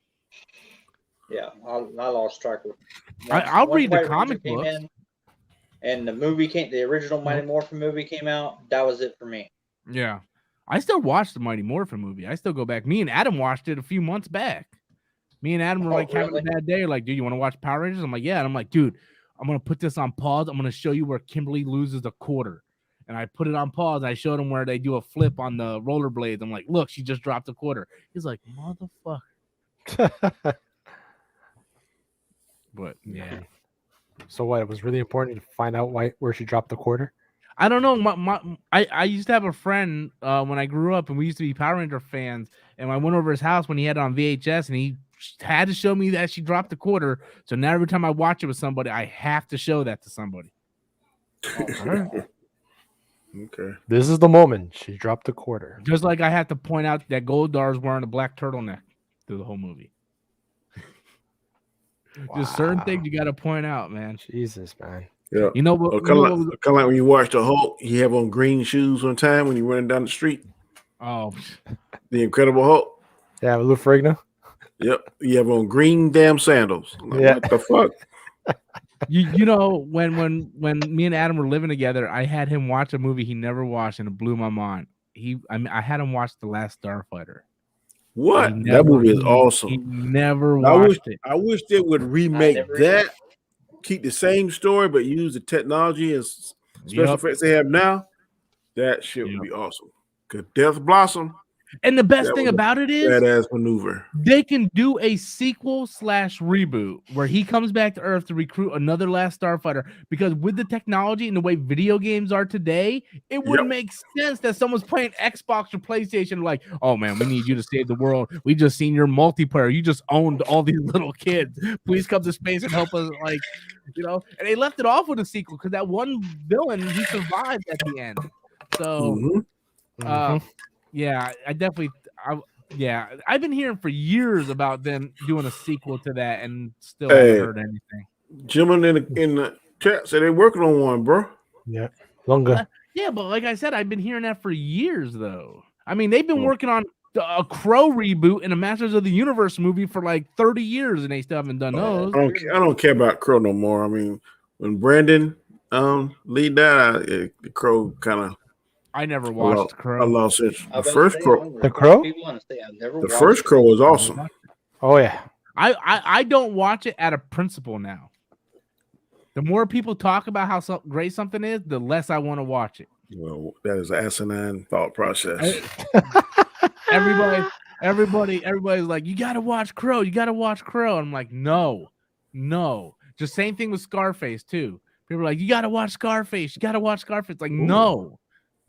Yeah, I lost track of. I'll read the White comic Ranger books. came in, and the original Mighty Morphin movie came out. That was it for me. Yeah. I still watch the Mighty Morphin movie. I still go back. Me and Adam watched it a few months back. Me and Adam were like having a bad day. Like, dude, you want to watch Power Rangers? I'm like, yeah. And I'm like, dude, I'm going to put this on pause. I'm going to show you where Kimberly loses a quarter. And I put it on pause. I showed him where they do a flip on the rollerblades. I'm like, look, she just dropped a quarter. He's like, motherfucker. But yeah. So what? It was really important to find out where she dropped the quarter. I don't know. I used to have a friend when I grew up, and we used to be Power Ranger fans. And I went over his house when he had it on VHS, and he had to show me that she dropped the quarter. So now every time I watch it with somebody, I have to show that to somebody. Okay. This is the moment she dropped the quarter. Just like I have to point out that Goldar's wearing a black turtleneck through the whole movie. Just certain things you got to point out, man. Jesus, man. Yeah. You know what? Kind of like when you watch the Hulk, he have on green shoes one time when you're running down the street. Oh, the Incredible Hulk. Yeah, Lou Ferrigno. Yep. You have on green damn sandals. Like, yeah. What the fuck? You know, when me and Adam were living together, I had him watch a movie he never watched, and it blew my mind. I had him watch The Last Starfighter. What? That movie is awesome. He never watched it. I wish they would remake that. Keep the same story, but use the technology and special effects they have now. That shit would be awesome. Because Death Blossom. And the best thing about it is badass maneuver. They can do a sequel/reboot where he comes back to Earth to recruit another Last Starfighter. Because with the technology and the way video games are today, it would make sense that someone's playing Xbox or PlayStation like, oh man, we need you to save the world. We just seen your multiplayer. You just owned all these little kids. Please come to space and help us. Like, you know, and they left it off with a sequel because that one villain, he survived at the end. So, yeah, I've been hearing for years about them doing a sequel to that, and still haven't heard anything. Gentlemen in the chat said they're working on one, bro. Yeah, longer. Yeah, but like I said, I've been hearing that for years, though. I mean, they've been working on a Crow reboot and a Masters of the Universe movie for like 30 years, and they still haven't done those. I don't care about Crow no more. I mean, when Brandon lead that, the Crow kind of. I never watched Crow. I lost it. The first Crow. The Crow? The first Crow was awesome. Oh yeah. I don't watch it out of principle now. The more people talk about how great something is, the less I want to watch it. Well, that is an asinine thought process. Everybody's like, you gotta watch Crow. You gotta watch Crow. I'm like, no. Just same thing with Scarface too. People are like, you gotta watch Scarface. You gotta watch Scarface. Like, no.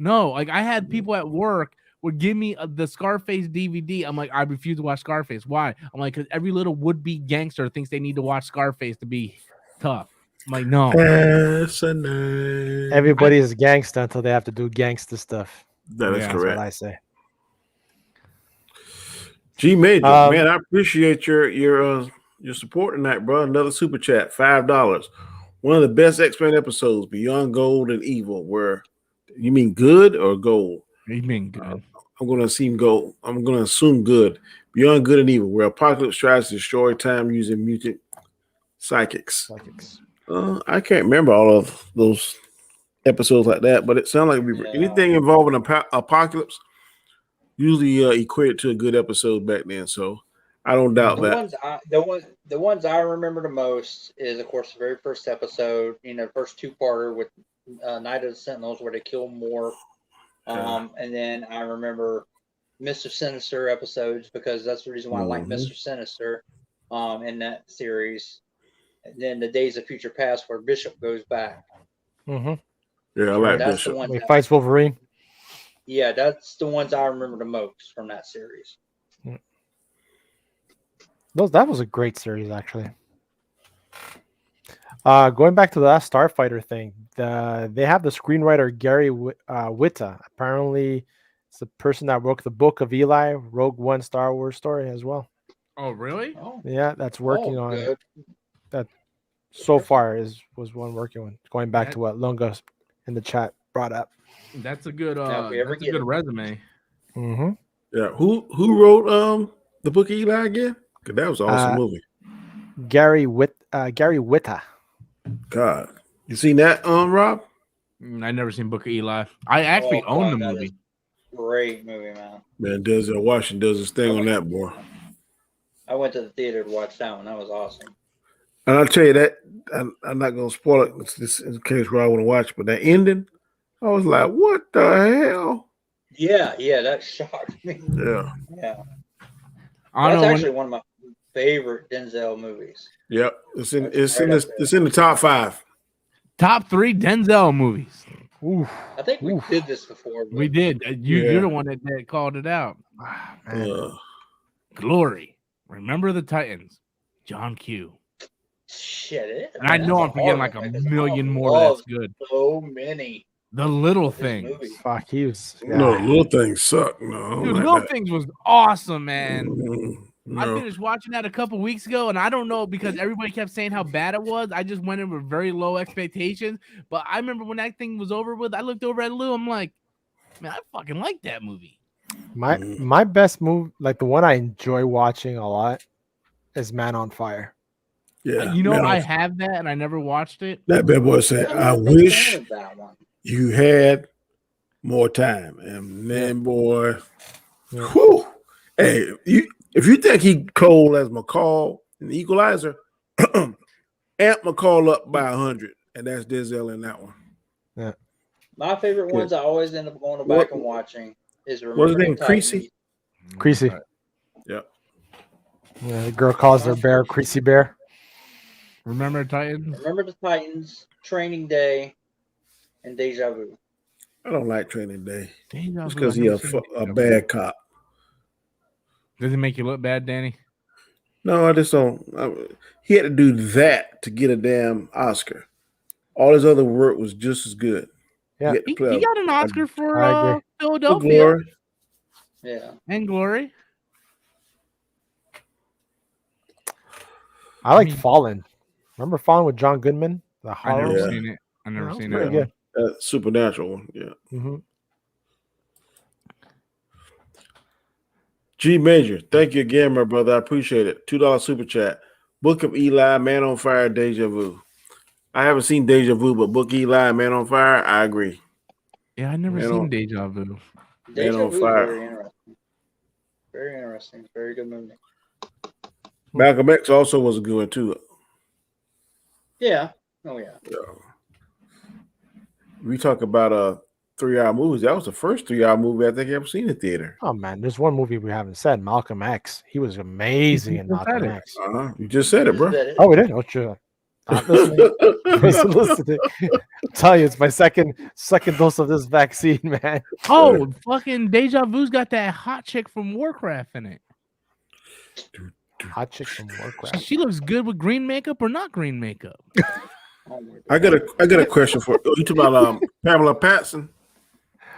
Like I had people at work would give me the Scarface DVD. I'm like, I refuse to watch Scarface. Why? I'm like, because every little would-be gangster thinks they need to watch Scarface to be tough. I'm like, no. Everybody is gangster until they have to do gangster stuff. That is correct. That's what I say. G Major, man, I appreciate your support tonight, bro. Another super chat, $5. One of the best X-Men episodes, Beyond Gold and Evil, where you mean good or gold? You mean good. I'm gonna assume gold. I'm gonna assume good. Beyond Good and Evil, where Apocalypse tries to destroy time using mutant psychics. I can't remember all of those episodes like that, but it sounds like anything involving Apocalypse usually equated to a good episode back then. So I don't doubt that. The ones I remember the most is, of course, the very first episode. First two-parter with Night of the Sentinels, where they kill Morph. And then I remember Mr. Sinister episodes, because that's the reason why I like Mr. Sinister in that series. And then the Days of Future Past, where Bishop goes back. Yeah, I like That's the Bishop. one. When he fights Wolverine. Yeah, that's the ones I remember the most from that series. That was a great series, actually. Going back to the last Starfighter thing, they have the screenwriter Gary Whitta. Apparently, it's the person that wrote the Book of Eli, Rogue One Star Wars story as well. Oh, really? Oh, Yeah, that's working on good. that. So far was one working on. Going back That- to what Lunga in the chat brought up. That's a good Now, if we ever that's a get good it. resume. Mm-hmm. Yeah, who wrote the Book of Eli again? Because that was an awesome movie. Gary Whitta. God, you seen that, Rob? I never seen Book of Eli. I actually Oh, own God, the that movie. is Great movie, man. Man, Denzel Washington does his thing on that, boy. I went to the theater to watch that one. That was awesome. And I'll tell you that I'm not gonna spoil it just in case Rob want to watch, but that ending, I was like, what the hell? Yeah, that shocked me. Yeah. Yeah, I that's don't know actually one of my favorite Denzel movies. Yep. It's in That's right up there. it's in the top 5. top 3 Denzel movies. Oof. I think we did this before. But We did. Yeah. You're the one that called it out. Man. Glory. Remember the Titans. John Q. Shit, it. And I know I'm forgetting like a million more that's good. So many. The Little This Things. movie. Fuck, he was. No, little things suck. No. Dude, like Little that. Things was awesome, man. I No. finished watching that a couple weeks ago, and I don't know because everybody kept saying how bad it was. I just went in with very low expectations. But I remember when that thing was over with, I looked over at Lou. I'm like, man, I fucking like that movie. My best move, like the one I enjoy watching a lot, is Man on Fire. Yeah. You know, man, I have that, and I never watched it. that bad boy said, I'm I not a big wish fan of that one. you had more time. And then, boy, Yeah. whew. Hey, if you think he cold as McCall in the Equalizer, amp McCall up by 100, and that's Denzel in that one. My favorite ones I always end up going back What- and watching is what was his Remember name, the Titans. Creasy? Creasy. Yeah. Yeah, the girl calls their bear Creasy Bear. Remember Titans? Remember the Titans, Training Day, and Deja Vu. I don't like Training Day. Deja It's Vu, because I he never seen a Deja Vu. bad cop. Does it make you look bad, Danny? No, I just don't. He had to do that to get a damn Oscar. All his other work was just as good. Yeah. had to He play got an Oscar for I agree. Philadelphia Glory. Yeah. and Glory. I like mean- Fallen. Remember Fallen with John Goodman? The I horror never Yeah. one? seen it. I never Yeah, seen pretty it. good. Supernatural one. Yeah. Mm-hmm. G Major, thank you again, my brother. I appreciate it. $2 super chat. Book of Eli, Man on Fire, Deja Vu. I haven't seen Deja Vu, but Book of Eli, Man on Fire, I agree. Yeah, I never Man seen on- Deja Vu. Deja on Vu is Fire. very interesting. Very interesting. Very good movie. Malcolm X also was a good one too. Yeah. Oh yeah. We talk about 3-hour movies. That was the first 3-hour movie I think I ever seen in the theater. Oh man, there's one movie we haven't said. Malcolm X. He was amazing in Just said Malcolm it. X. You just said it, bro. Is that it? Oh, we did. Oh, sure. Not listening. Wasn't listening. I'm telling you, it's my second dose of this vaccine, man. Oh, fucking Deja Vu's got that hot chick from Warcraft in it. Hot chick from Warcraft. She looks good with green makeup or not green makeup. Oh, my I got a question for you. Talking about Pamela Patson.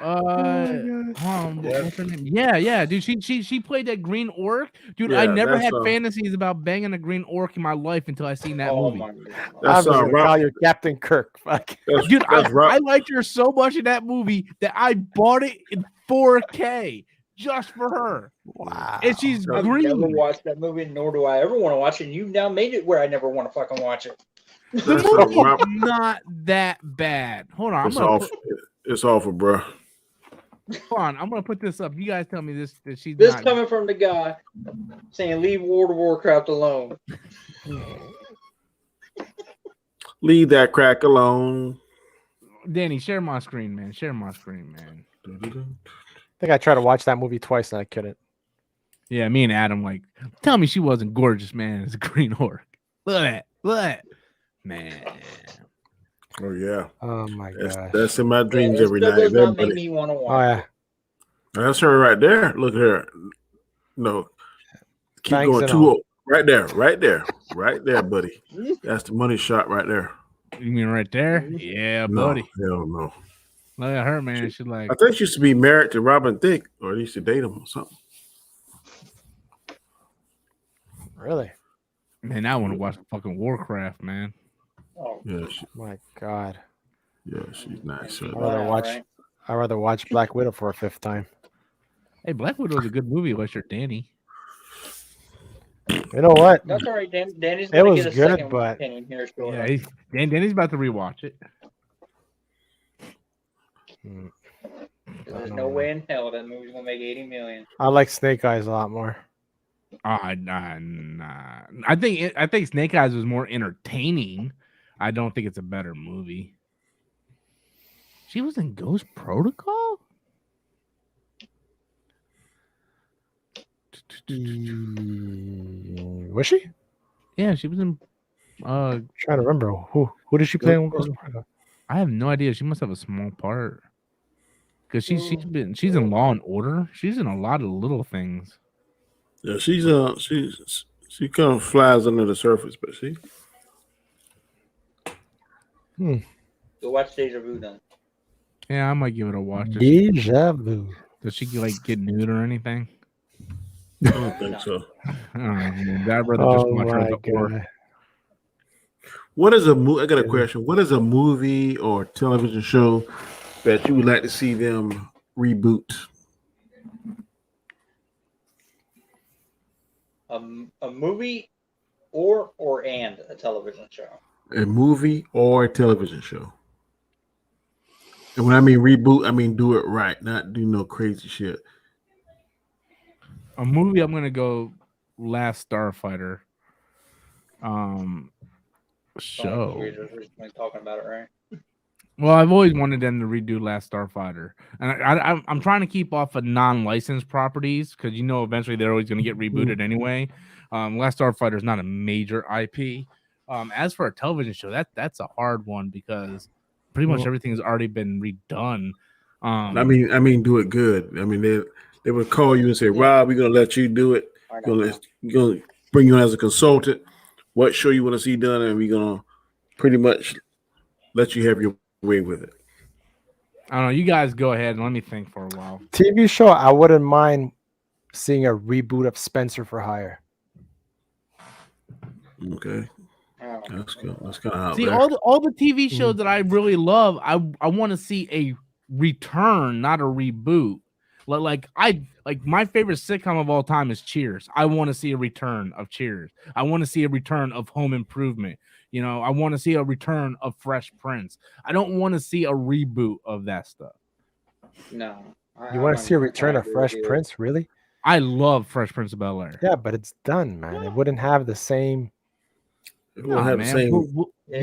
What's her name? Yeah, dude. She played that green orc, dude. I Yeah, never that's, had fantasies about banging a green orc in my life until I seen that Oh movie. my God. That's I'm just gonna Rob. call you Captain Kirk. Fuck. Dude, That's I Rob. liked her so much in that movie that I bought it in 4K just for her. Wow. And she's I've never green. watched that movie, nor do I ever want to watch it. And you've now made it where I never want to fucking watch it. The That's movie's Rob. not that bad. Hold on, It's awful. It's awful, bro. I'm gonna put this up. You guys tell me this that she's This not. coming from the guy saying leave World of Warcraft alone. Leave that crack alone. Danny, share my screen, man. Share my screen, man. I think I tried to watch that movie twice and I couldn't. Yeah, me and Adam like tell me she wasn't gorgeous, man. As a green orc. Look at that. Man. Oh yeah, Oh my gosh. that's in my dreams it every still night. does not Everybody. make me want to Oh watch yeah. it. That's her right there. Look at her. No, keep Thanks going. and 2-0. all. Right there, right there, buddy. That's the money shot right there. You mean right there? Mhm. Yeah, No, buddy. hell no. Look at her, man. She's like, I think she used to be married to Robin Thicke, or they used to date him or something. Really? man, I want to watch fucking Warcraft, man. Oh, Yeah, My God. she's nice. I'd Right? rather wow, watch. right? I'd rather watch Black Widow for a 5th time. Hey, Black Widow is a good movie unless you're Danny. You know what? That's all right, Danny's It going to was get a good, second but- opinion here Yeah, shortly. Danny's about to rewatch it. There's no way in hell that movie's going to make 80 million. I like Snake Eyes a lot more. Nah. I think Snake Eyes was more entertaining. I don't think it's a better movie. She was in Ghost Protocol? Was she? Yeah, she was in Trying to remember who did she play? in I have no idea. She must have a small part. Because she's in Law and Order. She's in a lot of little things. Yeah, she kind of flies under the surface, but she. Go watch Deja Vu then. Yeah, I might give it a watch. Deja vu. Does she like get nude or anything? I don't think so. I don't know. I'd rather just Oh watch her my as a whore. God. What is a movie? I got a question. What is a movie or television show that you would like to see them reboot? A movie or a television show. A movie or a television show. And when I mean reboot, I mean do it right, not do no crazy shit. A movie, I'm gonna go Last Starfighter. Show. We were just recently talking about it, right? Well, I've always wanted them to redo Last Starfighter, and I'm trying to keep off of non-licensed properties because eventually they're always going to get rebooted anyway. Last Starfighter is not a major IP. As for a television show, that's a hard one because pretty much everything has already been redone. I mean, do it good. I mean, they would call you and say, Rob, we're gonna let you do it. We're gonna bring you in as a consultant. What show you want to see done, and we're gonna pretty much let you have your way with it. I don't know. You guys go ahead and let me think for a while. TV show, I wouldn't mind seeing a reboot of Spencer for Hire. Okay, Oh. that's good. That's kind of out See, there. all the TV shows that I really love, I want to see a return, not a reboot. Like my favorite sitcom of all time is Cheers. I want to see a return of Cheers. I want to see a return of Home Improvement. I want to see a return of Fresh Prince. I don't want to see a reboot of that stuff. No. You want to see a return of Fresh Prince? Really? I love Fresh Prince of Bel-Air. Yeah, but it's done, man. It wouldn't have the same. It won't have the same.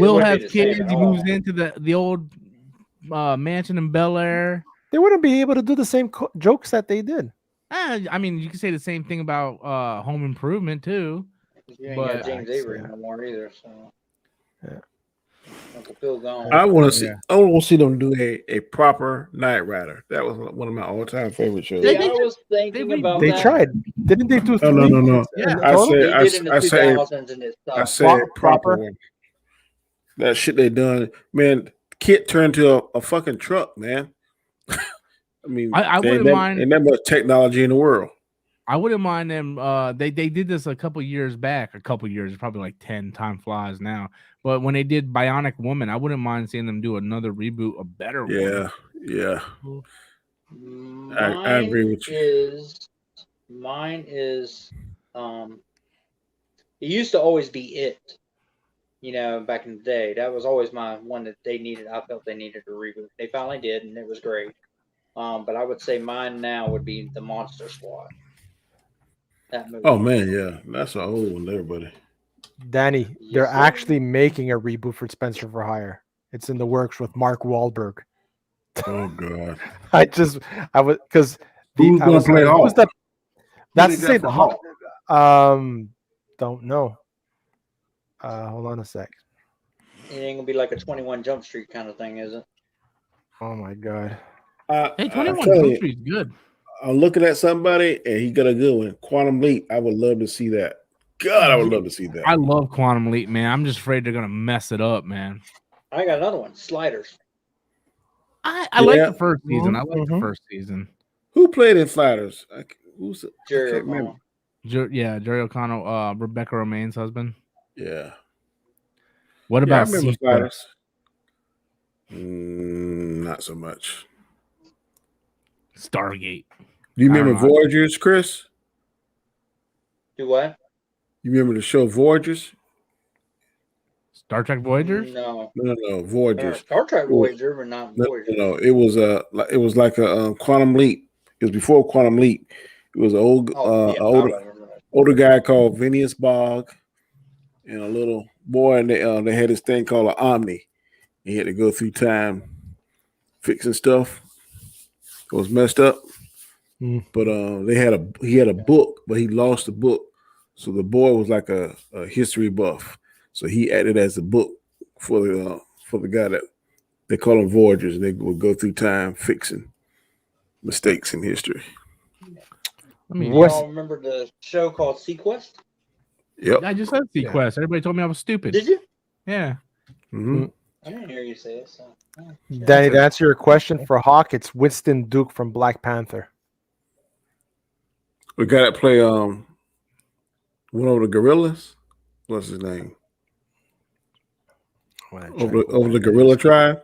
Will has kids. He moves into the old mansion in Bel-Air. They wouldn't be able to do the same jokes that they did. I mean, you can say the same thing about Home Improvement too. You ain't But- got James Avery no more either, so. Yeah. Uncle Phil gone. I want to see. I want to see them do a proper Knight Rider. That was one of my all-time favorite shows. See, I was thinking about They that. tried. Didn't they do? No. Yeah. I They did in the said 2000s and it I sucked. said proper Proper. one. That shit they done, man. Kit turned to a fucking truck, man. I mean, I there wouldn't mind. Ain't that much technology in the world. I wouldn't mind them. They did this a couple years back. A couple years, probably like 10. Time flies now. But when they did Bionic Woman, I wouldn't mind seeing them do another reboot, a better one. Yeah. I agree with you. Mine is it used to always be It. Back in the day, that was always my one that they needed. I felt they needed a reboot. They finally did, and it was great. But I would say mine now would be the Monster Squad. That movie. Oh man, yeah, that's an old one there, buddy. Danny, Yes, they're sir. actually making a reboot for Spencer for Hire. It's in the works with Mark Wahlberg. Oh god, I was because who's gonna play Hulk? That's Who to they say got the for Hulk. Don't know. Hold on a sec. It ain't gonna be like a 21 Jump Street kind of thing, is it? Oh my god. Hey, 21 telling Jump you, Street's good. I'm looking at somebody and he got a good one. Quantum Leap. I would love to see that. God, I would love to see that. I love Quantum Leap, man. I'm just afraid they're gonna mess it up, man. I got another one. Sliders. I like the first season. I like the Mhm. first season. Who played in Sliders? Who's it? I Jerry can't remember. O'Connell. Yeah, Jerry O'Connell, Rebecca Romaine's husband. Yeah. What Yeah, I about remember Sequest? Sliders. Not so much. Stargate? Do you I don't remember know. Voyagers, Chris? Do what? You remember the show Voyagers? Star Trek Voyagers? No. No, Voyagers. Star Trek It was- Voyager, but not No, Voyager. no, it was like a Quantum Leap. It was before Quantum Leap. It was an old, Oh, yeah, I older, remember that. older guy called Phineas Bogg and a little boy, and they had this thing called an Omni. He had to go through time fixing stuff. It was messed up, but he had a book, but he lost the book. So the boy was like a history buff. So he acted as a book for the guy that they call them Voyagers, and they would go through time fixing mistakes in history. I mean, What's- Y'all remember the show called Sequest? Yep. I just said Sequest. Everybody told me I was stupid. Did you? Yeah. Mm-hmm. I didn't hear you say it. So. Danny, to answer your question for Hawk, it's Winston Duke from Black Panther. We got to play one of the gorillas. What's his name? Over the gorilla tribe.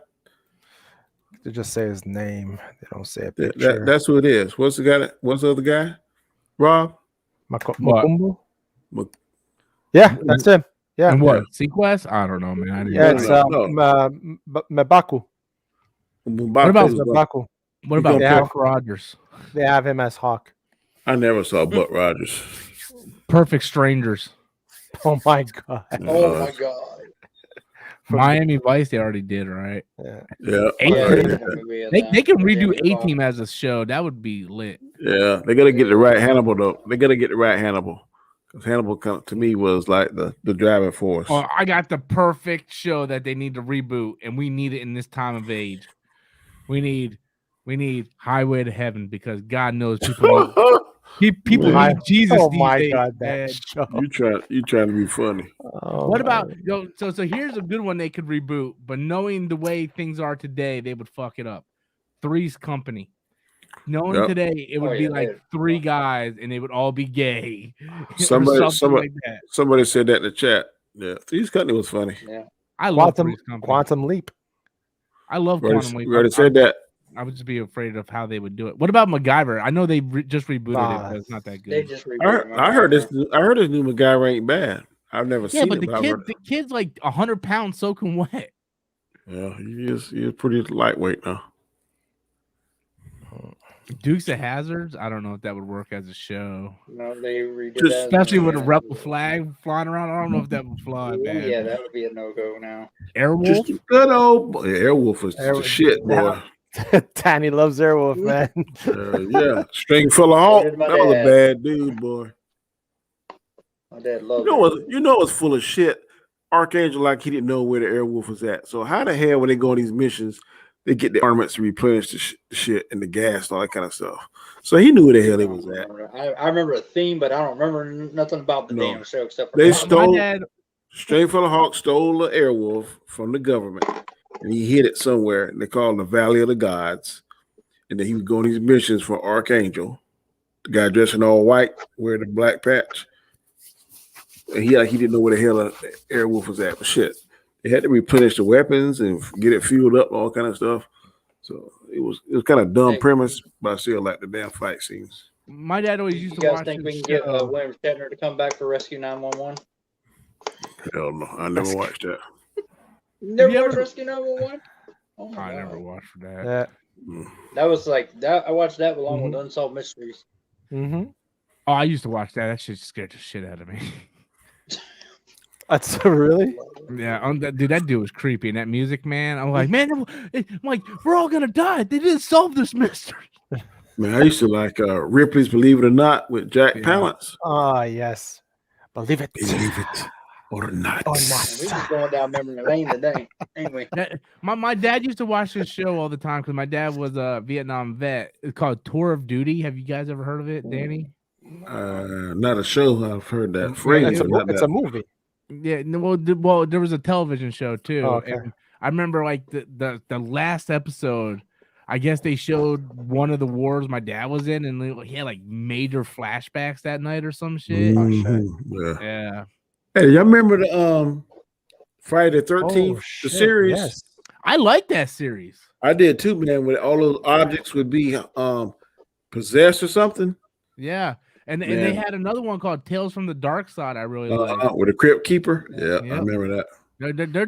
They just say his name. They don't say a That, picture. that's who it is. What's the guy? What's the other guy? Rob? What? Makumbu? Mak- Yeah, that's him. Yeah. And what? Sequest? I don't know, man. I didn't Yeah, know. it's No. Mebaku. What about It's Mebaku. What about Yeah. Buck Rogers? They have him as Hawk. I never saw Buck Rogers. Perfect Strangers. Oh my god. Oh my god. Miami Vice, they already did, right? Yeah. Yeah. Hey, Yeah, Yeah. there's a movie of They that. can redo Jamie A Foxx. Team as a show. That would be lit. Yeah. They got to get the right Hannibal, though. They got to get the right Hannibal. Because Hannibal, to me, was like the driving force. Oh, I got the perfect show that they need to reboot, and we need it in this time of age. We need Highway to Heaven because God knows people Man. need Jesus. Oh these my days, god, man. that show. you trying to be funny. Oh What my- about so here's a good one they could reboot, but knowing the way things are today, they would fuck it up. Three's Company. Knowing Yep. today, it would Oh, be yeah, like they'd three fuck. guys and they would all be gay. or Somebody- something like that. Somebody said that in the chat. Yeah. Three's Company was funny. Yeah. I love Quantum Three's Company. Quantum Leap. I love We already, Quantum Leap. we already said that. I would just be afraid of how they would do it. What about MacGyver? I know they just rebooted it, but it's not that They good. just I heard this new MacGyver ain't bad. I've never Yeah, seen but it. the kid's like 100 pounds soaking wet. Yeah, he is pretty lightweight now. Dukes of Hazards. I don't know if that would work as a show, No, they redid Just- that. especially with a rebel flag flying around. I don't know if that would fly, Ooh, man. yeah, that would be a no-go now. Airwolf. Just a good old boy. Airwolf was the Airwolf- shit, boy. Danny loves Airwolf, man. Yeah, string full of hawk. So did my That was a dad. bad dude, boy. My dad loved You know what's full of shit? Archangel, like he didn't know where the Airwolf was at. So how the hell when they go on these missions, they get the armaments to replenish the shit and the gas and all that kind of stuff. So he knew where the hell he was at. I remember the theme, but I don't remember nothing about the No. damn show except for They that. stole- My dad. String full of hawk stole the Airwolf from the government, and he hid it somewhere. And they call it the Valley of the Gods. And then he would go on these missions for Archangel, the guy dressed in all white, wearing the black patch. And he didn't know where the hell Airwolf was at. But shit, they had to replenish the weapons and get it fueled up, all kind of stuff. So it was kind of dumb Hey. premise, but I still like the damn fight scenes. My dad always used You to guys watch think we this can get show. William Shatner to come back for Rescue 911? Hell no, I never watched that. Never you watched ever- Rescue 911? Oh my I God. never watched that. Yeah. That was like that. I watched that along Mm-hmm. with Unsolved Mysteries. Mm-hmm. Oh, I used to watch that. That shit scared the shit out of me. That's really. Yeah, that dude was creepy. And that music, man, I'm like, man, I'm like, we're all gonna die. They didn't solve this mystery. Man, I used to like Ripley's Believe It or Not with Jack Yeah. Palance. Ah, yes. Believe it. Believe it. or not. Or We not. just going down memory lane today. Anyway, My dad used to watch this show all the time because my dad was a Vietnam vet. It's called Tour of Duty. Have you guys ever heard of it, Danny? Not a show. I've heard that Yeah, phrase. It's a movie. Yeah, no, well, there was a television show too. Oh, okay. And I remember like the last episode. I guess they showed one of the wars my dad was in, and he had like major flashbacks that night or some shit. Yeah. Yeah, Hey, y'all remember the Friday the 13th, the shit, series? yes. I like that series. I did too, man. Where all those objects would be possessed or something. Yeah, and Man. they had another one called Tales from the Dark Side. I really like. With a Crypt Keeper. Yeah, Yep. I remember that.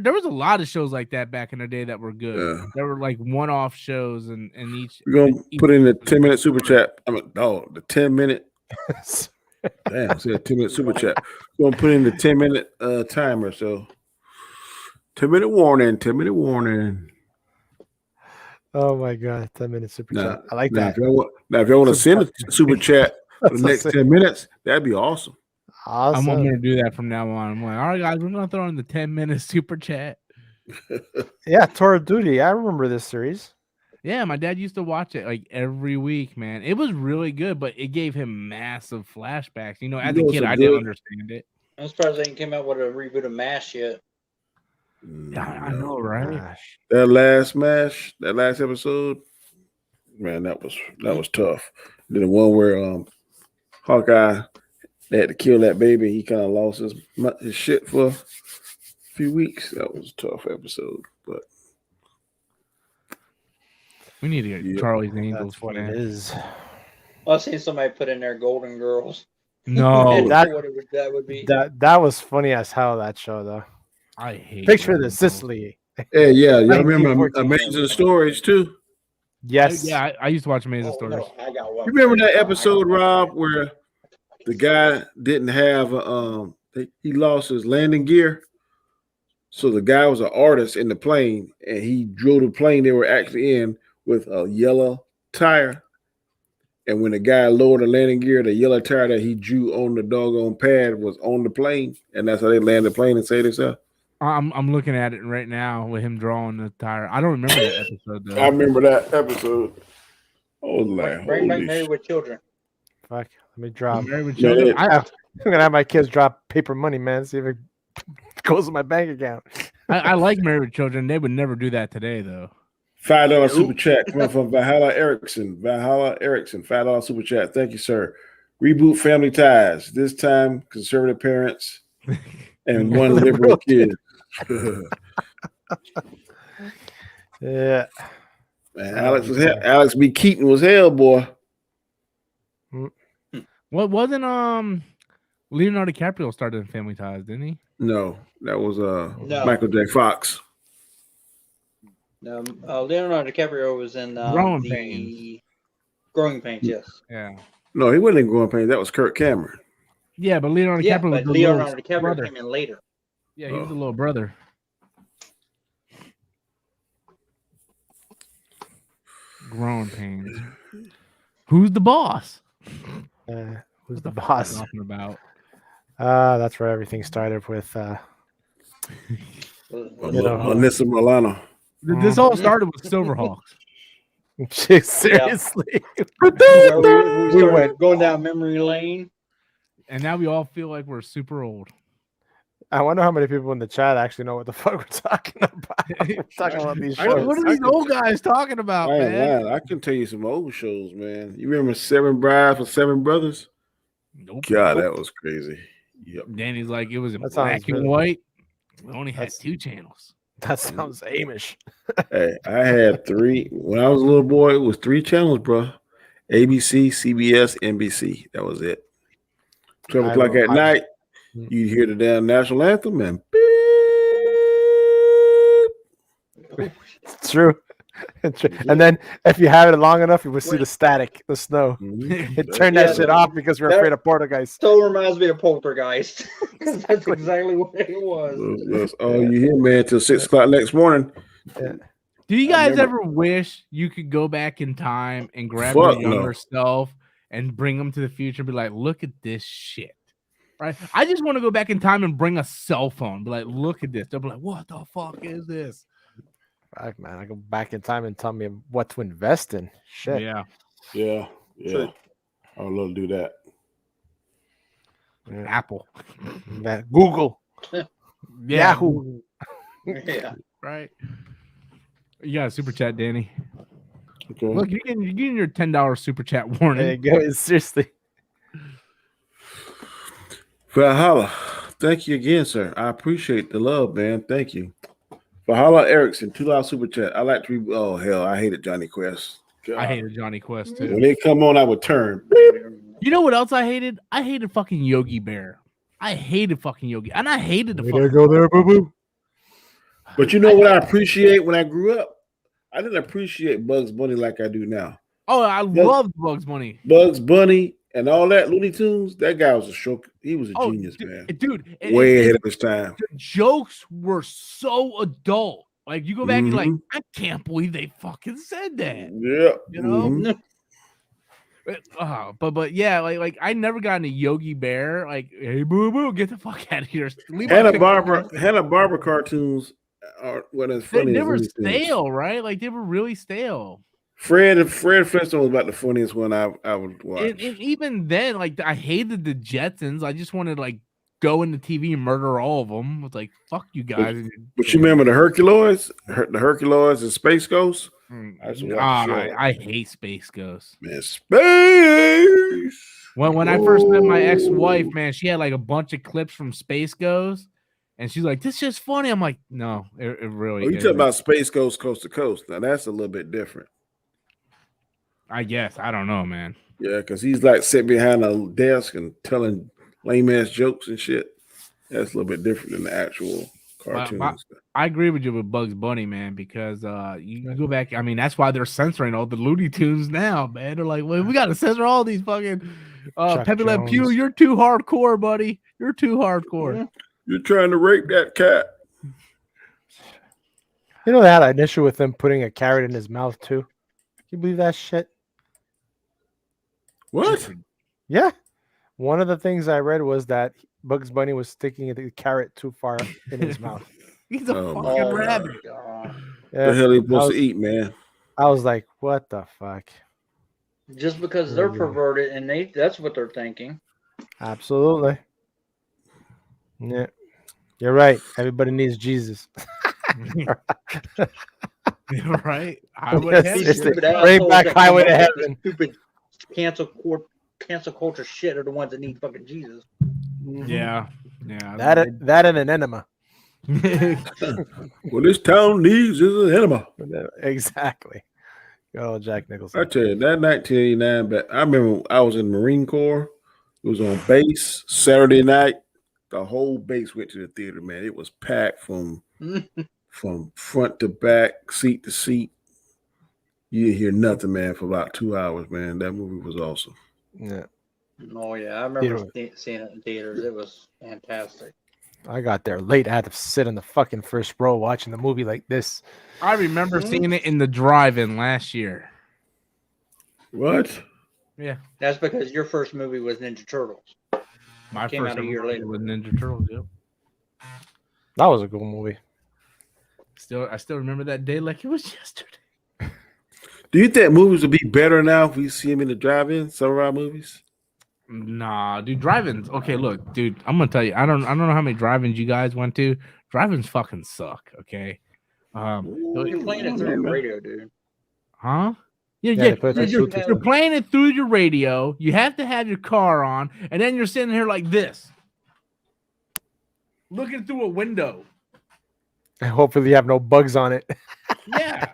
There was a lot of shows like that back in the day that were good. Yeah. There were like one-off shows, and each. We're gonna put in the 10-minute super chat. The 10-minute. Damn, I said 10-minute super chat. We're gonna put in the 10-minute timer. So 10-minute warning. 10-minute warning. Oh my god, 10-minute super chat. I like that. If y'all want to send a super chat for the next 10 minutes, that'd be awesome. Awesome. I'm gonna do that from now on. I'm like, all right, guys, we're gonna throw in the 10-minute super chat. Yeah, Tour of Duty. I remember this series. Yeah, my dad used to watch it like every week, man. It was really good, but it gave him massive flashbacks. You know, as a kid, I didn't understand it. I'm surprised they didn't come out with a reboot of MASH yet. I know, right? Gosh. That last episode, man, that was tough. Then the one where Hawkeye, they had to kill that baby. He kind of lost his shit for a few weeks. That was a tough episode, but We need to get Charlie's Angels. That's what man. it is. I've seen somebody put in there Golden Girls. No, that- that would be. That was funny as hell, that show, though. I hate Picture Golden this, Girls. Sicily. yeah, y'all remember 1914. Amazing Stories too? Yes. I used to watch Amazing Oh, Stories. no, I got one. You remember that episode, Rob, where the guy didn't have he lost his landing gear? So the guy was an artist in the plane, and he drove the plane they were actually in with a yellow tire. And when the guy lowered the landing gear, the yellow tire that he drew on the doggone pad was on the plane, and that's how they landed the plane and saved themselves. I'm looking at it right now with him drawing the tire. I don't remember that episode though. I remember that episode. I was like, Bring back holy Married shit. with Children. Fuck. Let me drop. Married with Man, Children. I'm gonna have my kids drop paper money, man. See if it goes in my bank account. I like Married with Children. They would never do that today though. $5 super chat coming from Valhalla Erickson. $5 super chat. Thank you, sir. Reboot family ties. This time, conservative parents and one liberal kid. Yeah. Man, Alex B. Keaton was hell, boy. What wasn't Leonardo DiCaprio started in Family Ties, didn't he? No, that was No. Michael J. Fox. Leonardo DiCaprio was in Growing the Pains. Growing Pains, yes. Yeah. No, he wasn't in Growing Pains. That was Kirk Cameron. Yeah, but Leonardo Yeah, DiCaprio was but the Leonardo little DiCaprio brother. came in later. Yeah, he was the little brother. Growing Pains. Who's the boss? Who's the fuck boss? are you talking about? That's where everything started with. Alyssa Milano. This all started with Silverhawks. Seriously. We went going down memory lane. And now we all feel like we're super old. I wonder how many people in the chat actually know what the fuck we're talking about. We're talking about these shows. What are these old guys talking about, I ain't man? lying. I can tell you some old shows, man. You remember Seven Brides with Seven Brothers? Nope. God, that was crazy. Yep. Danny's like, it was in That black sounds and really- white. We only had That's- 2 channels. That sounds Amish. Hey, I had 3 when I was a little boy. It was 3 channels, bro. ABC, CBS, NBC. That was it. 12 o'clock at night, you'd hear the damn national anthem and beep. It's true. It's true. And then if you have it long enough, you would see the static, the snow. Mhm. It turned that Yeah, shit off because we're that- afraid of poltergeist. Still reminds me of Poltergeist. That's exactly what it was. That's all you hear, man, till 6 o'clock next morning. Do you I guys remember- ever wish you could go back in time and grab Fuck your no. younger self and bring them to the future and be like, look at this shit? Right? I just want to go back in time and bring a cell phone. Be like, look at this. They'll be like, what the fuck is this? Fuck, man, I go back in time and tell me what to invest in. Shit. Yeah. Yeah. True. I would love to do that. Yeah. Apple. That Google. Yahoo. Yeah. Right. You got a super chat, Danny. Okay. Look, you're getting your $10 super chat warning. There you go. Seriously. Valhalla, thank you again, sir. I appreciate the love, man. Thank you. Valhalla Erickson, $2 super chat. I like to oh hell, I hated Johnny Quest. God. I hated Johnny Quest too. When they come on, I would turn. You know what else I hated? I hated fucking Yogi Bear. I hated fucking Yogi, and I hated the Way fucking. to go there, boo boo. But you know what I appreciate when I grew up? I didn't appreciate Bugs Bunny like I do now. Oh, I loved Bugs Bunny. Bugs Bunny and all that Looney Tunes, that guy was a stroke. He was a genius, man. Dude. Way ahead of his time. The jokes were so adult. Like you go back and like, I can't believe they fucking said that. Yeah. You know? But yeah, like I never got into Yogi Bear. Like, hey, boo boo, get the fuck out of here. Hanna-Barbera cartoons weren't as funny. They as were Looney Tunes. stale, right? Like they were really stale. Fred Flintstone was about the funniest one I would watch. And even then, like I hated the Jetsons. I just wanted to like go into TV and murder all of them. It's like fuck you guys. But you remember the Herculoids and Space Ghost? I hate Space Ghost. Man, Space. When I first met my ex-wife, man, she had like a bunch of clips from Space Ghost, and she's like, "This is just funny." I'm like, "No, it really." Oh, you talking about Space Ghost Coast to Coast? Now that's a little bit different. I guess I don't know, man. Yeah, because he's like sitting behind a desk and telling lame ass jokes and shit. That's a little bit different than the actual cartoons. I agree with you with Bugs Bunny, man, because you go back. I mean, that's why they're censoring all the Looney Tunes now, man. They're like, well, we got to censor all these fucking Pepe Le Pew. You're too hardcore, buddy. You're too hardcore. You're trying to rape that cat. You know, they had an issue with him putting a carrot in his mouth too. Can you believe that shit? What? Yeah. One of the things I read was that Bugs Bunny was sticking the carrot too far in his mouth. He's a fucking rabbit. Yeah, the hell he supposed to eat, man? I was like, what the fuck? Just because they're perverted and that's what they're thinking. Absolutely. Yeah. You're right. Everybody needs Jesus. Right? Bring back Highway to Heaven. Stupid cancel culture shit are the ones that need fucking Jesus. Yeah. That and an enema. What this town needs is an enema. Exactly. Good old Jack Nicholson. I tell you, that 1989, but I remember I was in the Marine Corps. It was on base Saturday night. The whole base went to the theater, man. It was packed from front to back, seat to seat. You didn't hear nothing, man, for about 2 hours, man. That movie was awesome. Yeah. Oh, yeah. I remember seeing it in theaters. It was fantastic. I got there late. I had to sit in the fucking first row watching the movie like this. I remember seeing it in the drive-in last year. What? Yeah. That's because your first movie was Ninja Turtles. My came first out a year later with Ninja Turtles. Yep. That was a good movie. I still remember that day like it was yesterday. Do you think movies would be better now if we see them in the drive-in? Some of our movies. Nah, dude, drive-ins. Okay, look, dude, I'm gonna tell you. I don't know how many drive-ins you guys went to. Drive-ins fucking suck. Okay. You're playing it through your radio, dude. Huh? Yeah. You're playing it through your radio. You have to have your car on, and then you're sitting here like this, looking through a window. And hopefully you have no bugs on it. Yeah.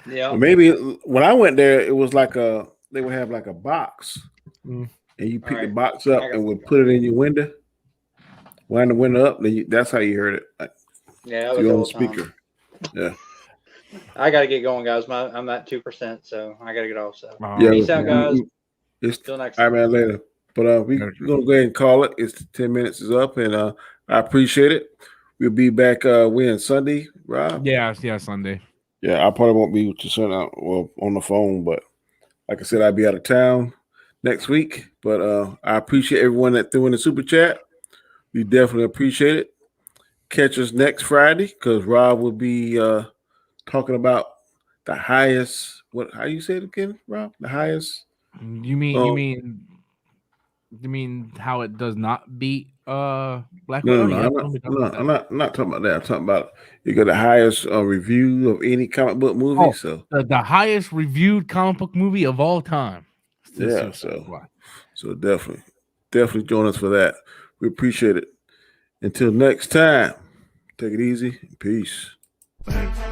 Yeah. Well, maybe when I went there, it was like they would have like a box, and you pick the box up and would put it in your window. Wind the window up, that's how you heard it. Yeah, you're on the speaker. Yeah. I gotta get going, guys. I'm at 2%, so I gotta get off. So yeah, peace out, guys. Till next time. All right, man, later. But we're gonna go ahead and call it. It's 10 minutes is up, and I appreciate it. We'll be back when Sunday, Rob? Yeah, Sunday. Yeah, I probably won't be with you Sunday, well, on the phone, but like I said, I'll be out of town. next week. But I appreciate everyone that threw in the super chat. We definitely appreciate it. Catch us next Friday because Rob will be talking about the highest. How you say it again, Rob? The highest. You mean how it does not beat Black Widow? No. I'm not talking about that. I'm talking about you got the highest review of any comic book movie. Oh, so the highest reviewed comic book movie of all time. Yeah, so definitely join us for that. We appreciate it. Until next time, take it easy. Peace. Thanks.